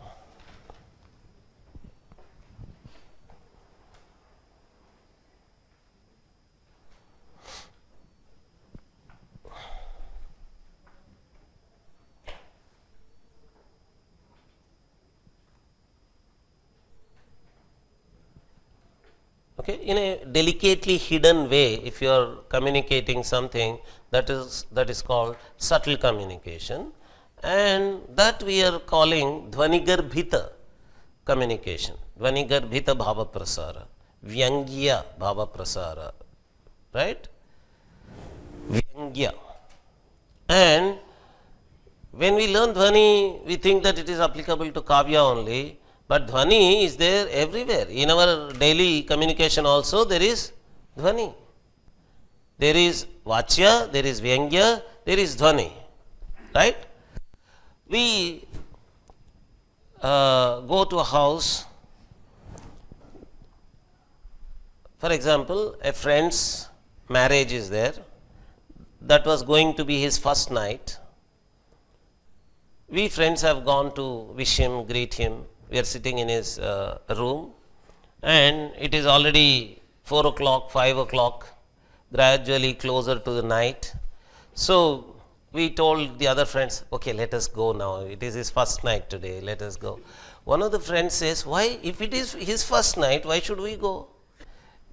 Okay, in a delicately hidden way, if you are communicating something, that is called subtle communication, and that we are calling Dhvanigarbhita communication, Dhvanigarbhita Bhava Prasara, Vyangya Bhava Prasara, right? Vyangya. And when we learn Dhvani, we think that it is applicable to Kavya only, But dhvani is there everywhere. In our daily communication also there is dhvani. There is vachya, there is vyangya, there is dhvani. Right? We go to a house. For example, a friend's marriage is there. That was going to be his first night. We friends have gone to wish him, greet him. We are sitting in his room, and it is already 4 o'clock, 5 o'clock, gradually closer to the night. So we told the other friends, okay, let us go now. It is his first night today, let us go. One of the friends says, why, if it is his first night, why should we go?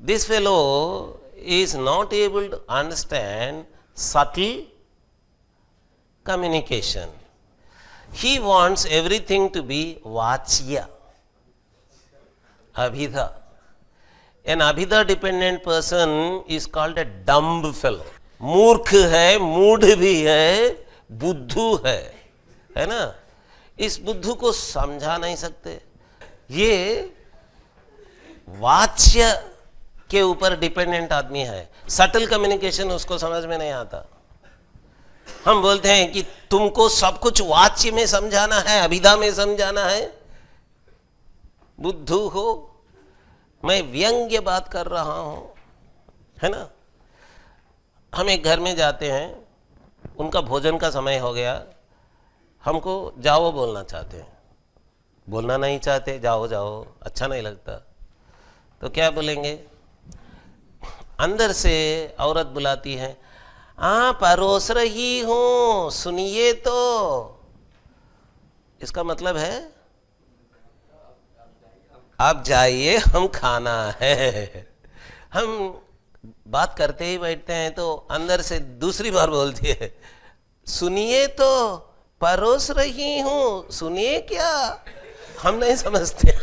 This fellow is not able to understand subtle communication. He wants everything to be vachya, abhidha. An abhidha dependent person is called a dumb fellow. मूर्ख है, मूढ़ भी है, बुद्धू है ना? इस बुद्धू को समझा नहीं सकते. ये वाच्य के ऊपर डिपेंडेंट आदमी है. सटल कम्युनिकेशन उसको समझ में नहीं आता. हम बोलते हैं कि तुमको सब कुछ वाच्य में समझाना है, अभिधा में समझाना है. बुद्धू हो, मैं व्यंग्य बात कर रहा हूं, है ना? हम एक घर में जाते हैं, उनका भोजन का समय हो गया, हमको जाओ बोलना चाहते हैं. बोलना नहीं चाहते, जाओ जाओ, अच्छा नहीं लगता. तो क्या बोलेंगे? अंदर से औरत बुलाती है, परोस रही हूं, सुनिए तो. इसका मतलब है आप जाइए, हम खाना है. हम बात करते ही बैठते हैं तो अंदर से दूसरी बार बोलती है, सुनिए तो, परोस रही हूं, सुनिए क्या. हम नहीं समझते.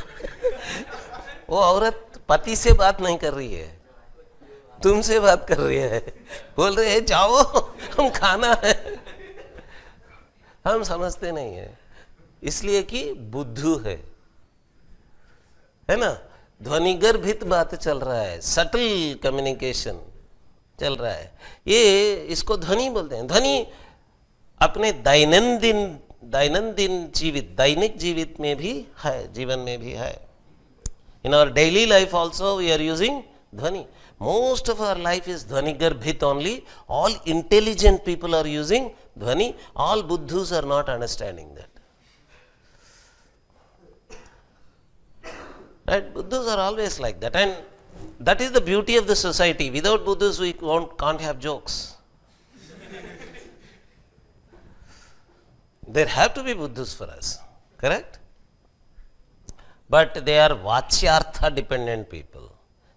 वो औरत पति से बात नहीं कर रही है, तुमसे बात कर रही है. बोल रहे हैं जाओ, हम खाना है. हम समझते नहीं है, इसलिए कि बुद्धू है ना? ध्वनि गर्भित बात चल रहा है, सटल कम्युनिकेशन चल रहा है. ये इसको ध्वनि बोलते हैं. ध्वनि अपने दैनंदिन जीवित, दैनिक जीवित में भी है, जीवन में भी है. In our daily life also we are using ध्वनि. Most of our life is dhvani garbhit only. All intelligent people are using dhvani. All buddhus are not understanding that. Right? Buddhas are always like that, and that is the beauty of the society. Without Buddhas, we can't have jokes. There have to be Buddhas for us, correct? But they are vachyartha dependent people.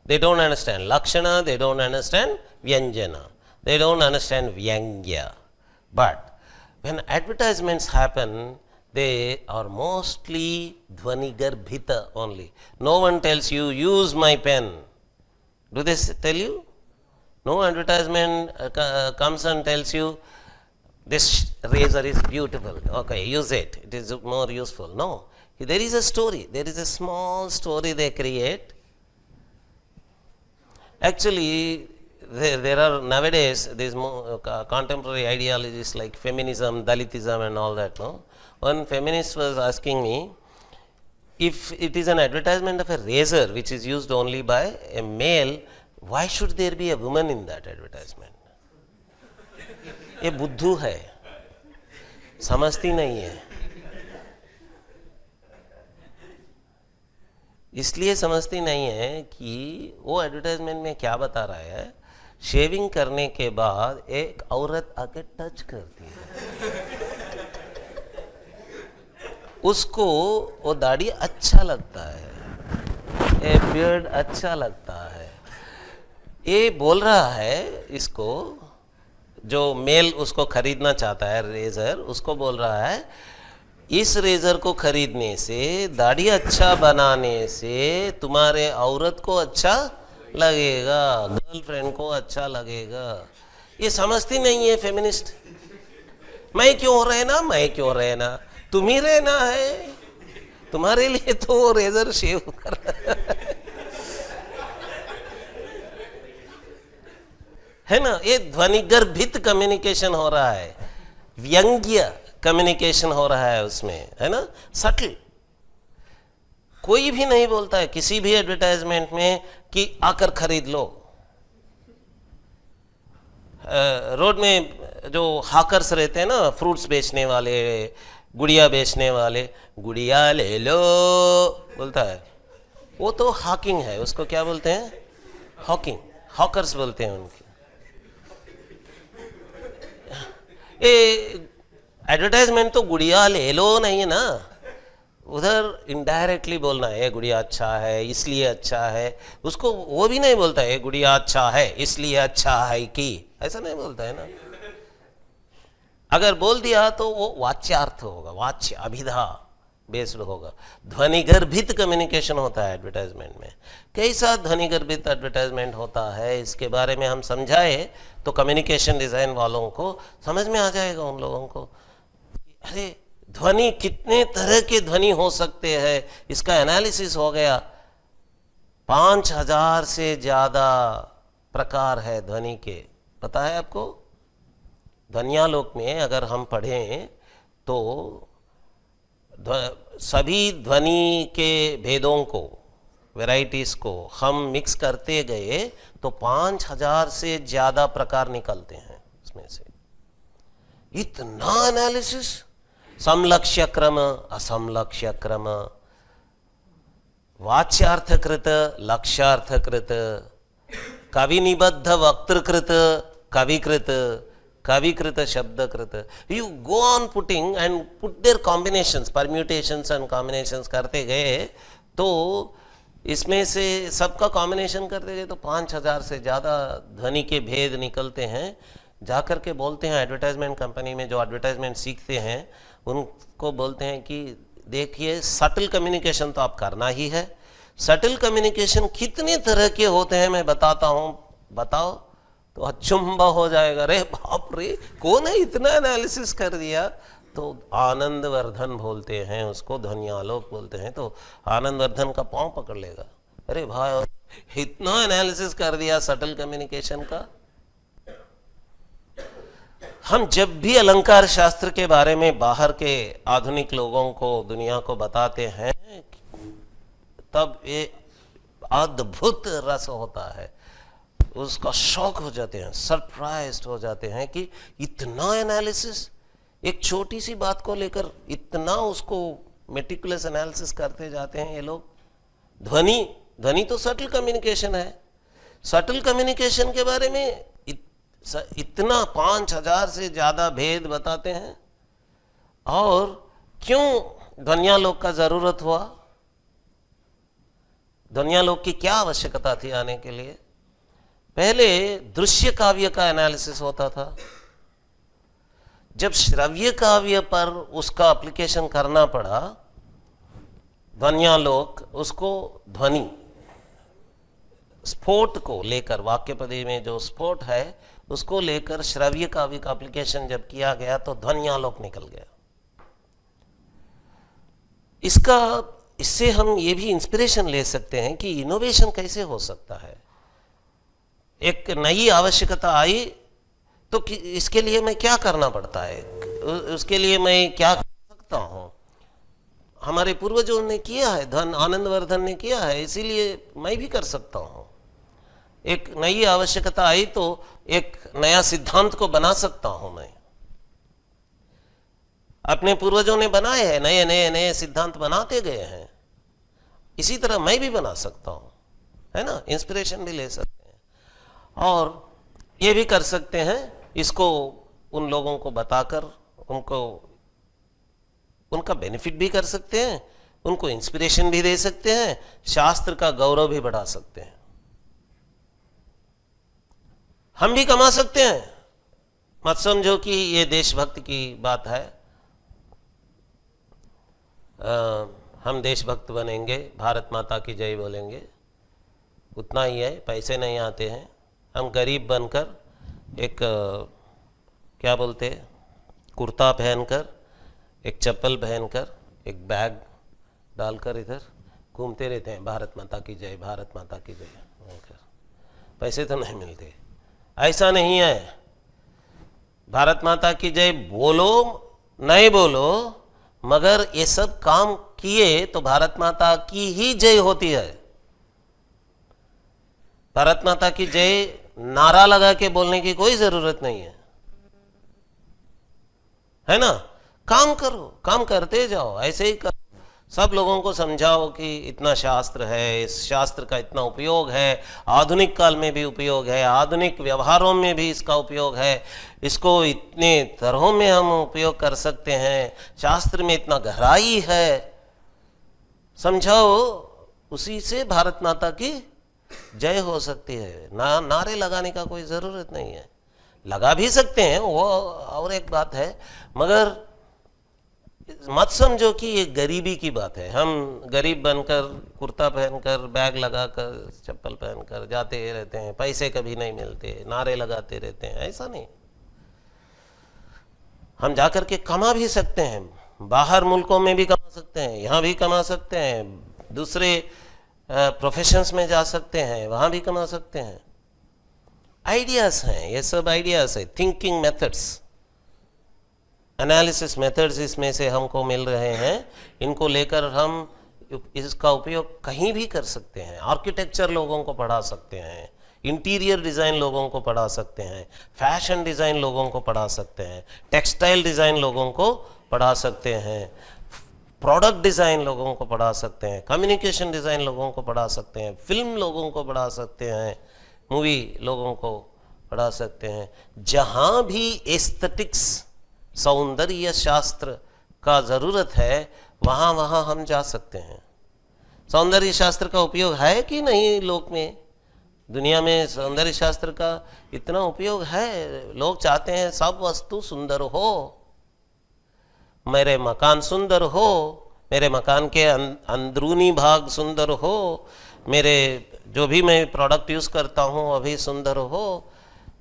They don't understand lakshana, they don't understand vyanjana, they don't understand vyangya. But when advertisements happen, they are mostly dhvani garbhita only. No one tells you, use my pen. Do they tell you? No advertisement comes and tells you, this razor is beautiful, okay, use it, it is more useful. No, there is a story, there is a small story they create. Actually, there are nowadays these contemporary ideologies like feminism, Dalitism and all that. No, one feminist was asking me, if it is an advertisement of a razor which is used only by a male, why should there be a woman in that advertisement? ये बुद्धू है, समझती नहीं है. इसलिए समझती नहीं है कि वो एडवर्टाइजमेंट में क्या बता रहा है. शेविंग करने के बाद एक औरत आके टच करती है, उसको वो दाढ़ी अच्छा लगता है, ये बियर्ड अच्छा लगता है. ये बोल रहा है, इसको जो मेल उसको खरीदना चाहता है रेजर, उसको बोल रहा है, इस रेजर को खरीदने से, दाढ़ी अच्छा बनाने से तुम्हारे औरत को अच्छा लगेगा, गर्लफ्रेंड को अच्छा लगेगा. ये समझती नहीं है फेमिनिस्ट. मैं क्यों रहना, मैं क्यों रहना, तुम ही रहना है, तुम्हारे लिए तो वो रेजर शेव कर है ना। ये ध्वनि गर्भित कम्युनिकेशन हो रहा है, व्यंग्य कम्युनिकेशन हो रहा है उसमें, है ना, सटल। कोई भी नहीं बोलता है किसी भी एडवर्टाइजमेंट में कि आकर खरीद लो। रोड में जो हाकर्स रहते हैं ना, फ्रूट्स बेचने वाले, गुड़िया बेचने वाले, गुड़िया ले लो बोलता है, वो तो हॉकिंग है। उसको क्या बोलते हैं? हॉकिंग, हॉकर्स बोलते हैं उनकी। ये एडवर्टाइजमेंट तो गुड़िया ले लो नहीं है ना, उधर इनडायरेक्टली बोलना है ये गुड़िया अच्छा है इसलिए अच्छा है। उसको वो भी नहीं बोलता है ये गुड़िया अच्छा है इसलिए अच्छा है कि, ऐसा नहीं बोलता है ना। अगर बोल दिया तो वो वाच्यार्थ होगा, वाच्य अभिधा बेस्ड होगा। ध्वनि गर्भित कम्युनिकेशन होता है एडवर्टाइजमेंट में। कैसा ध्वनि गर्भित एडवर्टाइजमेंट होता है इसके बारे में हम समझाए तो कम्युनिकेशन डिजाइन वालों को समझ में आ जाएगा, उन लोगों को। अरे ध्वनि कितने तरह के ध्वनि हो सकते हैं, इसका एनालिसिस हो गया। 5000 से ज्यादा प्रकार है ध्वनि के, पता है आपको? ध्वन्यालोक में अगर हम पढ़ें तो सभी ध्वनि के भेदों को, वैरायटीज को हम मिक्स करते गए तो 5000 से ज्यादा प्रकार निकलते हैं उसमें से। इतना एनालिसिस, समलक्ष्य क्रम, असमलक्ष्य क्रम, वाच्यार्थकृत, लक्ष्यार्थकृत, कविनिबद्ध वक्तृकृत, कविकृत, कविकृत, शब्दकृत। You go on putting and put their combinations, permutations and combinations करते गए तो इसमें से सबका कॉम्बिनेशन करते गए तो 5000 से ज़्यादा ध्वनि के भेद निकलते हैं। जाकर के बोलते हैं एडवर्टाइजमेंट कंपनी में, जो एडवर्टाइजमेंट सीखते हैं उनको बोलते हैं कि देखिए सटल कम्युनिकेशन तो आप करना ही है। सटल कम्युनिकेशन कितने तरह के होते हैं मैं बताता हूँ, बताओ तो अचंभा हो जाएगा। अरे बाप रे, कौन है इतना एनालिसिस कर दिया? तो आनंदवर्धन बोलते हैं उसको, ध्वन्यालोक बोलते हैं। तो आनंदवर्धन का पांव पकड़ लेगा, अरे भाई इतना एनालिसिस कर दिया सटल कम्युनिकेशन का। हम जब भी अलंकार शास्त्र के बारे में बाहर के आधुनिक लोगों को, दुनिया को बताते हैं, तब ये अद्भुत रस होता है, उसका शौक हो जाते हैं, सरप्राइज्ड हो जाते हैं कि इतना एनालिसिस, एक छोटी सी बात को लेकर इतना उसको मेटिकुलस एनालिसिस करते जाते हैं ये लोग। ध्वनि तो सटल कम्युनिकेशन है, सटल कम्युनिकेशन के बारे में इतना 5000 से ज्यादा भेद बताते हैं। और क्यों ध्वन्यालोक का जरूरत हुआ? ध्वन्यालोक की क्या आवश्यकता थी आने के लिए? पहले दृश्य काव्य का एनालिसिस होता था, जब श्रव्य काव्य पर उसका एप्लीकेशन करना पड़ा ध्वन्यालोक, उसको ध्वनि स्फोट को लेकर, वाक्यपदी में जो स्फोट है उसको लेकर श्रव्य काव्य का एप्लीकेशन जब किया गया तो ध्वन्यालोक निकल गया। इससे हम ये भी इंस्पिरेशन ले सकते हैं कि इनोवेशन कैसे हो सकता है। एक नई आवश्यकता आई तो इसके लिए मैं क्या करना पड़ता है, उसके लिए मैं क्या कर सकता हूं। हमारे पूर्वजों ने किया है, आनंदवर्धन ने किया है, इसीलिए मैं भी कर सकता हूं। एक नई आवश्यकता आई तो एक नया सिद्धांत को बना सकता हूं मैं। अपने पूर्वजों ने बनाए हैं, नए नए नए सिद्धांत बनाते गए हैं, इसी तरह मैं भी बना सकता हूं, है ना। इंस्पिरेशन भी ले सकते हैं और ये भी कर सकते हैं, इसको उन लोगों को बताकर उनको उनका बेनिफिट भी कर सकते हैं, उनको इंस्पिरेशन भी दे सकते हैं, शास्त्र का गौरव भी बढ़ा सकते हैं। हम भी कमा सकते हैं। मत समझो कि ये देशभक्ति की बात है, हम देशभक्त बनेंगे, भारत माता की जय बोलेंगे, उतना ही है, पैसे नहीं आते हैं। हम गरीब बनकर एक क्या बोलते, कुर्ता पहनकर, एक चप्पल पहनकर, एक बैग डालकर इधर घूमते रहते हैं, भारत माता की जय, भारत माता की जय, पैसे तो नहीं मिलते। ऐसा नहीं है, भारत माता की जय बोलो नहीं बोलो, मगर ये सब काम किए तो भारत माता की ही जय होती है। भारत माता की जय नारा लगा के बोलने की कोई जरूरत नहीं है ना। काम करो, काम करते जाओ, ऐसे ही करो। सब लोगों को समझाओ कि इतना शास्त्र है, इस शास्त्र का इतना उपयोग है, आधुनिक काल में भी उपयोग है, आधुनिक व्यवहारों में भी इसका उपयोग है, इसको इतने तरहों में हम उपयोग कर सकते हैं, शास्त्र में इतना गहराई है, समझाओ। उसी से भारत माता की जय हो सकती है। नारे लगाने का कोई ज़रूरत नहीं है, लगा भी सकते हैं वो और एक बात है, मगर मत समझो कि ये गरीबी की बात है। हम गरीब बनकर कुर्ता पहनकर, बैग लगाकर, चप्पल पहनकर जाते रहते हैं, पैसे कभी नहीं मिलते, नारे लगाते रहते हैं, ऐसा नहीं। हम जाकर के कमा भी सकते हैं, बाहर मुल्कों में भी कमा सकते हैं, यहाँ भी कमा सकते हैं, दूसरे प्रोफेशंस में जा सकते हैं, वहाँ भी कमा सकते हैं। आइडियाज हैं, ये सब आइडियाज है, थिंकिंग मेथड्स, एनालिसिस मेथड्स इसमें से हमको मिल रहे हैं। इनको लेकर हम इसका उपयोग कहीं भी कर सकते हैं। आर्किटेक्चर लोगों को पढ़ा सकते हैं, इंटीरियर डिज़ाइन लोगों को पढ़ा सकते हैं, फैशन डिज़ाइन लोगों को पढ़ा सकते हैं, टेक्सटाइल डिज़ाइन लोगों को पढ़ा सकते हैं, प्रोडक्ट डिज़ाइन लोगों को पढ़ा सकते हैं, कम्युनिकेशन डिज़ाइन लोगों को पढ़ा सकते हैं, फिल्म लोगों को पढ़ा सकते हैं, मूवी लोगों को पढ़ा सकते हैं। जहाँ भी एस्थेटिक्स, सौंदर्य शास्त्र का ज़रूरत है, वहाँ वहाँ हम जा सकते हैं। सौंदर्य शास्त्र का उपयोग है कि नहीं लोक में? दुनिया में सौंदर्य शास्त्र का इतना उपयोग है। लोग चाहते हैं सब वस्तु सुंदर हो, मेरे मकान सुंदर हो, मेरे मकान के अंदरूनी भाग सुंदर हो, मेरे जो भी मैं प्रोडक्ट यूज़ करता हूँ अभी सुंदर हो,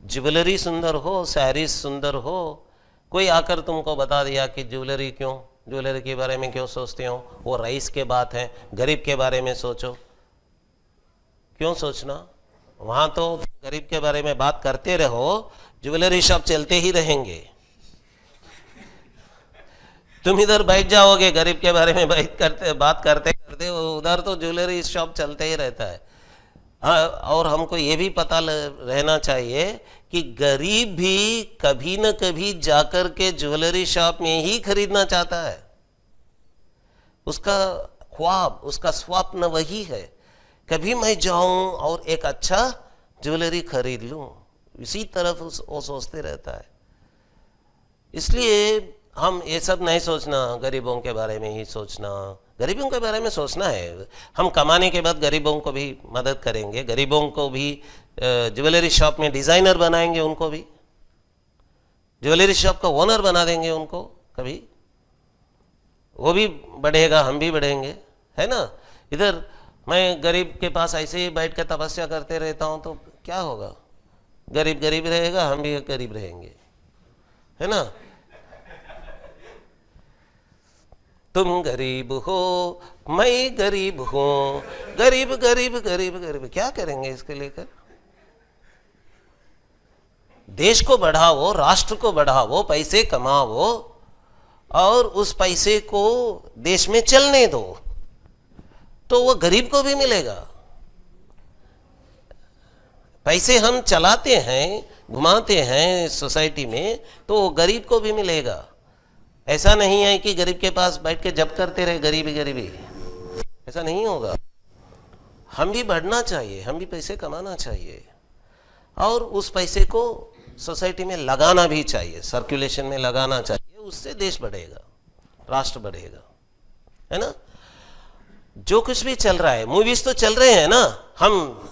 ज्वेलरी सुंदर हो, सैरीज सुंदर हो। कोई आकर तुमको बता दिया कि ज्वेलरी क्यों, ज्वेलरी के बारे में क्यों सोचते हो, वो रईस के बात है, गरीब के बारे में सोचो। क्यों सोचना? वहाँ तो गरीब के बारे में बात करते रहो, ज्वेलरी शॉप चलते ही रहेंगे। तुम इधर बैठ जाओगे, गरीब के बारे में बात करते करते उधर तो ज्वेलरी शॉप चलते ही रहता है। हाँ, और हमको ये भी पता रहना चाहिए कि गरीब भी कभी न कभी जाकर के ज्वेलरी शॉप में ही खरीदना चाहता है। उसका ख्वाब, उसका स्वप्न वही है, कभी मैं जाऊं और एक अच्छा ज्वेलरी खरीद लूं। इसी तरफ वो सोचते रहता है। इसलिए हम ये सब नहीं सोचना, गरीबों के बारे में ही सोचना। गरीबों के बारे में सोचना है, हम कमाने के बाद गरीबों को भी मदद करेंगे, गरीबों को भी ज्वेलरी शॉप में डिज़ाइनर बनाएंगे, उनको भी ज्वेलरी शॉप का ओनर बना देंगे उनको। कभी वो भी बढ़ेगा, हम भी बढ़ेंगे, है ना। इधर मैं गरीब के पास ऐसे ही बैठ कर तपस्या करते रहता हूँ तो क्या होगा? गरीब गरीब रहेगा, हम भी गरीब रहेंगे, है ना। तुम गरीब हो, मैं गरीब हूं, गरीब गरीब गरीब गरीब, क्या करेंगे इसके लेकर? देश को बढ़ाओ, राष्ट्र को बढ़ाओ, पैसे कमाओ और उस पैसे को देश में चलने दो, तो वो गरीब को भी मिलेगा। पैसे हम चलाते हैं, घुमाते हैं सोसाइटी में, तो वो गरीब को भी मिलेगा। ऐसा नहीं है कि गरीब के पास बैठ के जब करते रहे गरीबी गरीबी, ऐसा नहीं होगा। हम भी बढ़ना चाहिए, हम भी पैसे कमाना चाहिए और उस पैसे को सोसाइटी में लगाना भी चाहिए, सर्कुलेशन में लगाना चाहिए। उससे देश बढ़ेगा, राष्ट्र बढ़ेगा, है ना। जो कुछ भी चल रहा है, मूवीज तो चल रहे हैं ना। हम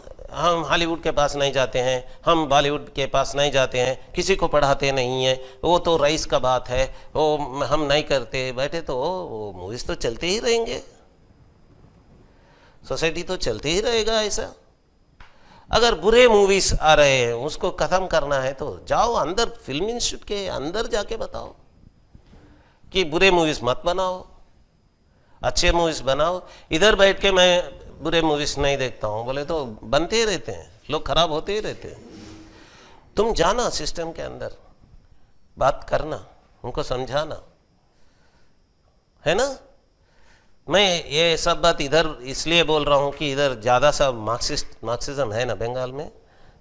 हॉलीवुड के पास नहीं जाते हैं, हम बॉलीवुड के पास नहीं जाते हैं, किसी को पढ़ाते नहीं हैं, वो तो रईस का बात है, वो हम नहीं करते बैठे, तो वो मूवीज तो चलते ही रहेंगे, सोसाइटी तो चलते ही रहेगा। ऐसा अगर बुरे मूवीज आ रहे हैं उसको खत्म करना है तो जाओ अंदर, फिल्म इंस्टीट्यूट के अंदर जाके बताओ कि बुरे मूवीज मत बनाओ। अच्छे मूवीज बनाओ। इधर बैठ के मैं बुरे मूवीज नहीं देखता हूँ बोले तो बनते ही रहते हैं, लोग खराब होते ही रहते हैं। तुम जाना सिस्टम के अंदर, बात करना, उनको समझाना, है ना। मैं ये सब बात इधर इसलिए बोल रहा हूँ कि इधर ज़्यादा सा मार्क्सिज्म है ना बंगाल में,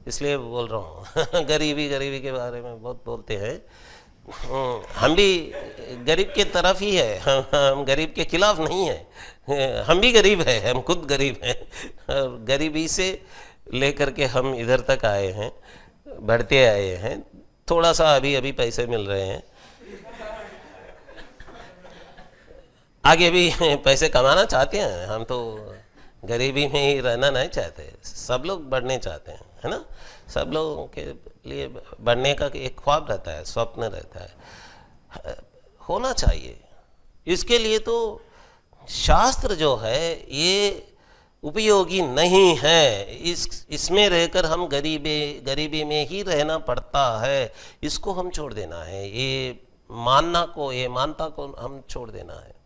इसलिए बोल रहा हूँ। गरीबी गरीबी के बारे में बहुत बोलते हैं। हम भी गरीब के तरफ ही है, हम गरीब के खिलाफ नहीं है। हम भी गरीब है, हम खुद गरीब हैं, और गरीबी से लेकर के हम इधर तक आए हैं, बढ़ते आए हैं। थोड़ा सा अभी अभी पैसे मिल रहे हैं, आगे भी पैसे कमाना चाहते हैं। हम तो गरीबी में ही रहना नहीं चाहते, सब लोग बढ़ने चाहते हैं, है ना। सब लोगों के लिए बढ़ने का एक ख्वाब रहता है, स्वप्न रहता है, होना चाहिए। इसके लिए तो शास्त्र जो है ये उपयोगी नहीं है, इसमें रहकर हम गरीबी में ही रहना पड़ता है। इसको हम छोड़ देना है, ये मानता को हम छोड़ देना है।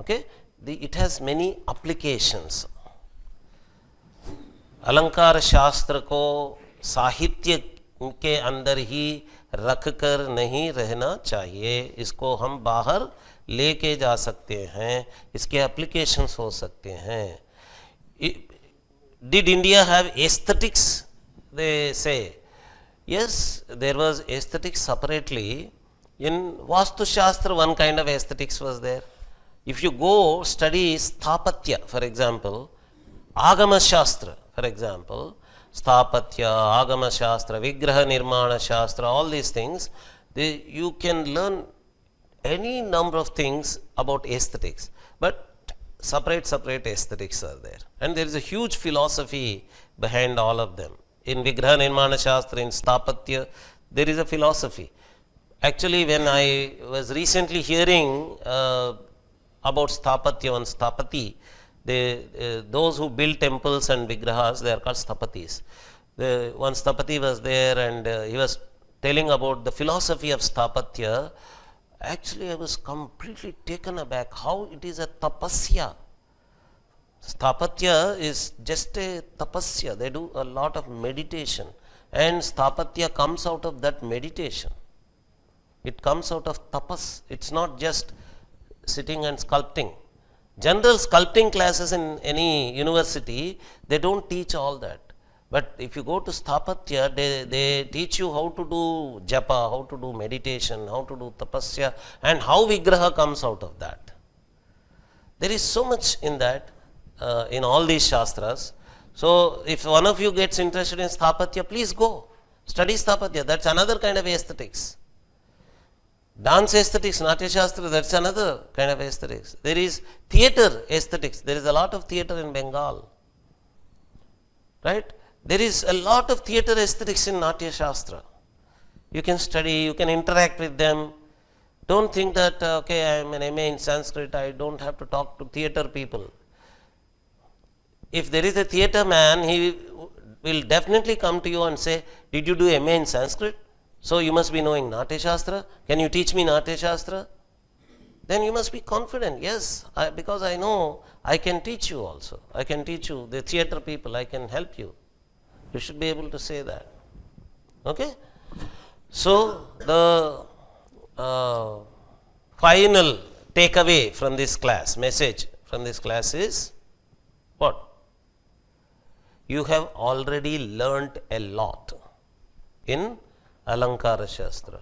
Okay, it has many applications. अलंकार शास्त्र को साहित्य के अंदर ही रखकर नहीं रहना चाहिए, इसको हम बाहर लेके जा सकते हैं, इसके एप्लीकेशंस हो सकते हैं। Did India have aesthetics? They say yes, there was aesthetics separately. In Vastu Shastra, one kind of aesthetics was there. If you go study Sthapatya, for example, Agama Shastra, for example, Sthapatya, Agama Shastra, Vigraha Nirmana Shastra, all these things, you can learn any number of things about aesthetics, but separate aesthetics are there. And there is a huge philosophy behind all of them. In Vigraha Nirmana Shastra, in Sthapatya, there is a philosophy. Actually, when I was recently hearing about Sthapatya and Sthapati, those who build temples and vigrahas, they are called Sthapatis. One Sthapati was there, and he was telling about the philosophy of Sthapatya. Actually, I was completely taken aback how it is a tapasya. Sthapatya is just a tapasya. They do a lot of meditation, and Sthapatya comes out of that meditation. It comes out of tapas. It's not just sitting and sculpting. General sculpting classes in any university, they don't teach all that. But if you go to Sthapatya, they teach you how to do japa, how to do meditation, how to do tapasya, and how vigraha comes out of that. There is so much in that, in all these shastras. So if one of you gets interested in Sthapatya, please go. Study Sthapatya. That's another kind of aesthetics. Dance aesthetics, Natya Shastra, that's another kind of aesthetics. There is theatre aesthetics. There is a lot of theatre in Bengal. Right? There is a lot of theatre aesthetics in Natya Shastra. You can study, you can interact with them. Don't think that, okay, I am an MA in Sanskrit, I don't have to talk to theatre people. If there is a theatre man, he will definitely come to you and say, did you do MA in Sanskrit? So you must be knowing Natya Shastra. Can you teach me Natya Shastra? Then you must be confident. Yes, because I know I can teach you also. I can teach you, the theatre people, I can help you. You should be able to say that. Okay? So the final takeaway from this class, message from this class is what? You have already learnt a lot in Alankara Shastra.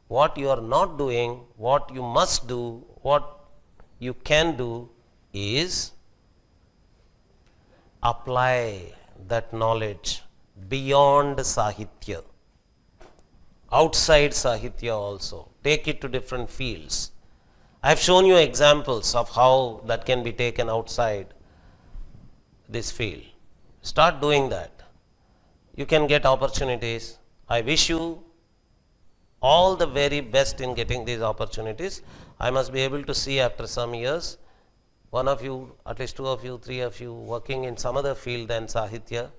What you are not doing, what you must do, what you can do is apply that knowledge beyond Sahitya, outside Sahitya also. Take it to different fields. I have shown you examples of how that can be taken outside this field. Start doing that. You can get opportunities. I wish you all the very best in getting these opportunities. I must be able to see after some years, one of you, at least two of you, three of you working in some other field than Sahitya,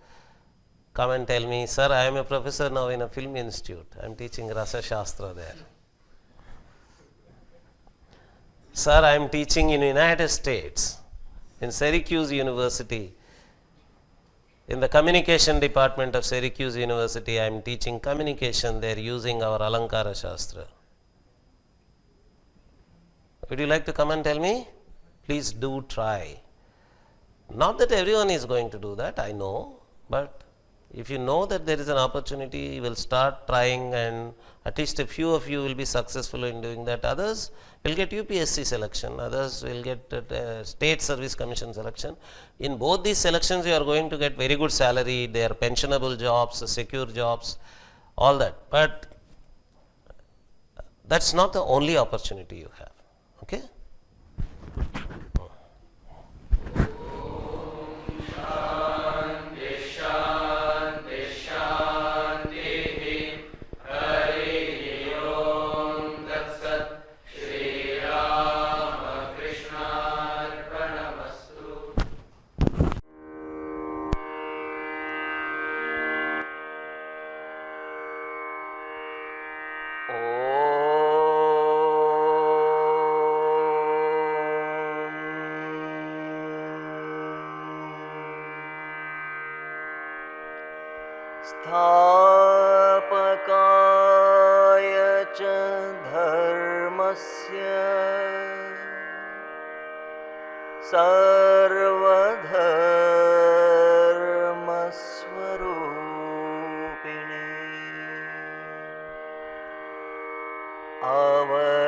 come and tell me, sir, I am a professor now in a film institute. I am teaching Rasa Shastra there. Sir, I am teaching in United States, in Syracuse University. In the communication department of Syracuse University, I am teaching communication. They are using our Alankara Shastra. Would you like to come and tell me? Please do try. Not that everyone is going to do that, I know, but if you know that there is an opportunity, you will start trying, and at least a few of you will be successful in doing that. Others will get UPSC selection, others will get State Service Commission selection. In both these selections, you are going to get very good salary, they are pensionable jobs, secure jobs, all that. But that's not the only opportunity you have. Okay? स्थापकाय च धर्मस्य सर्वधर्मस्वरूपिणे अवतारवरिष्ठाय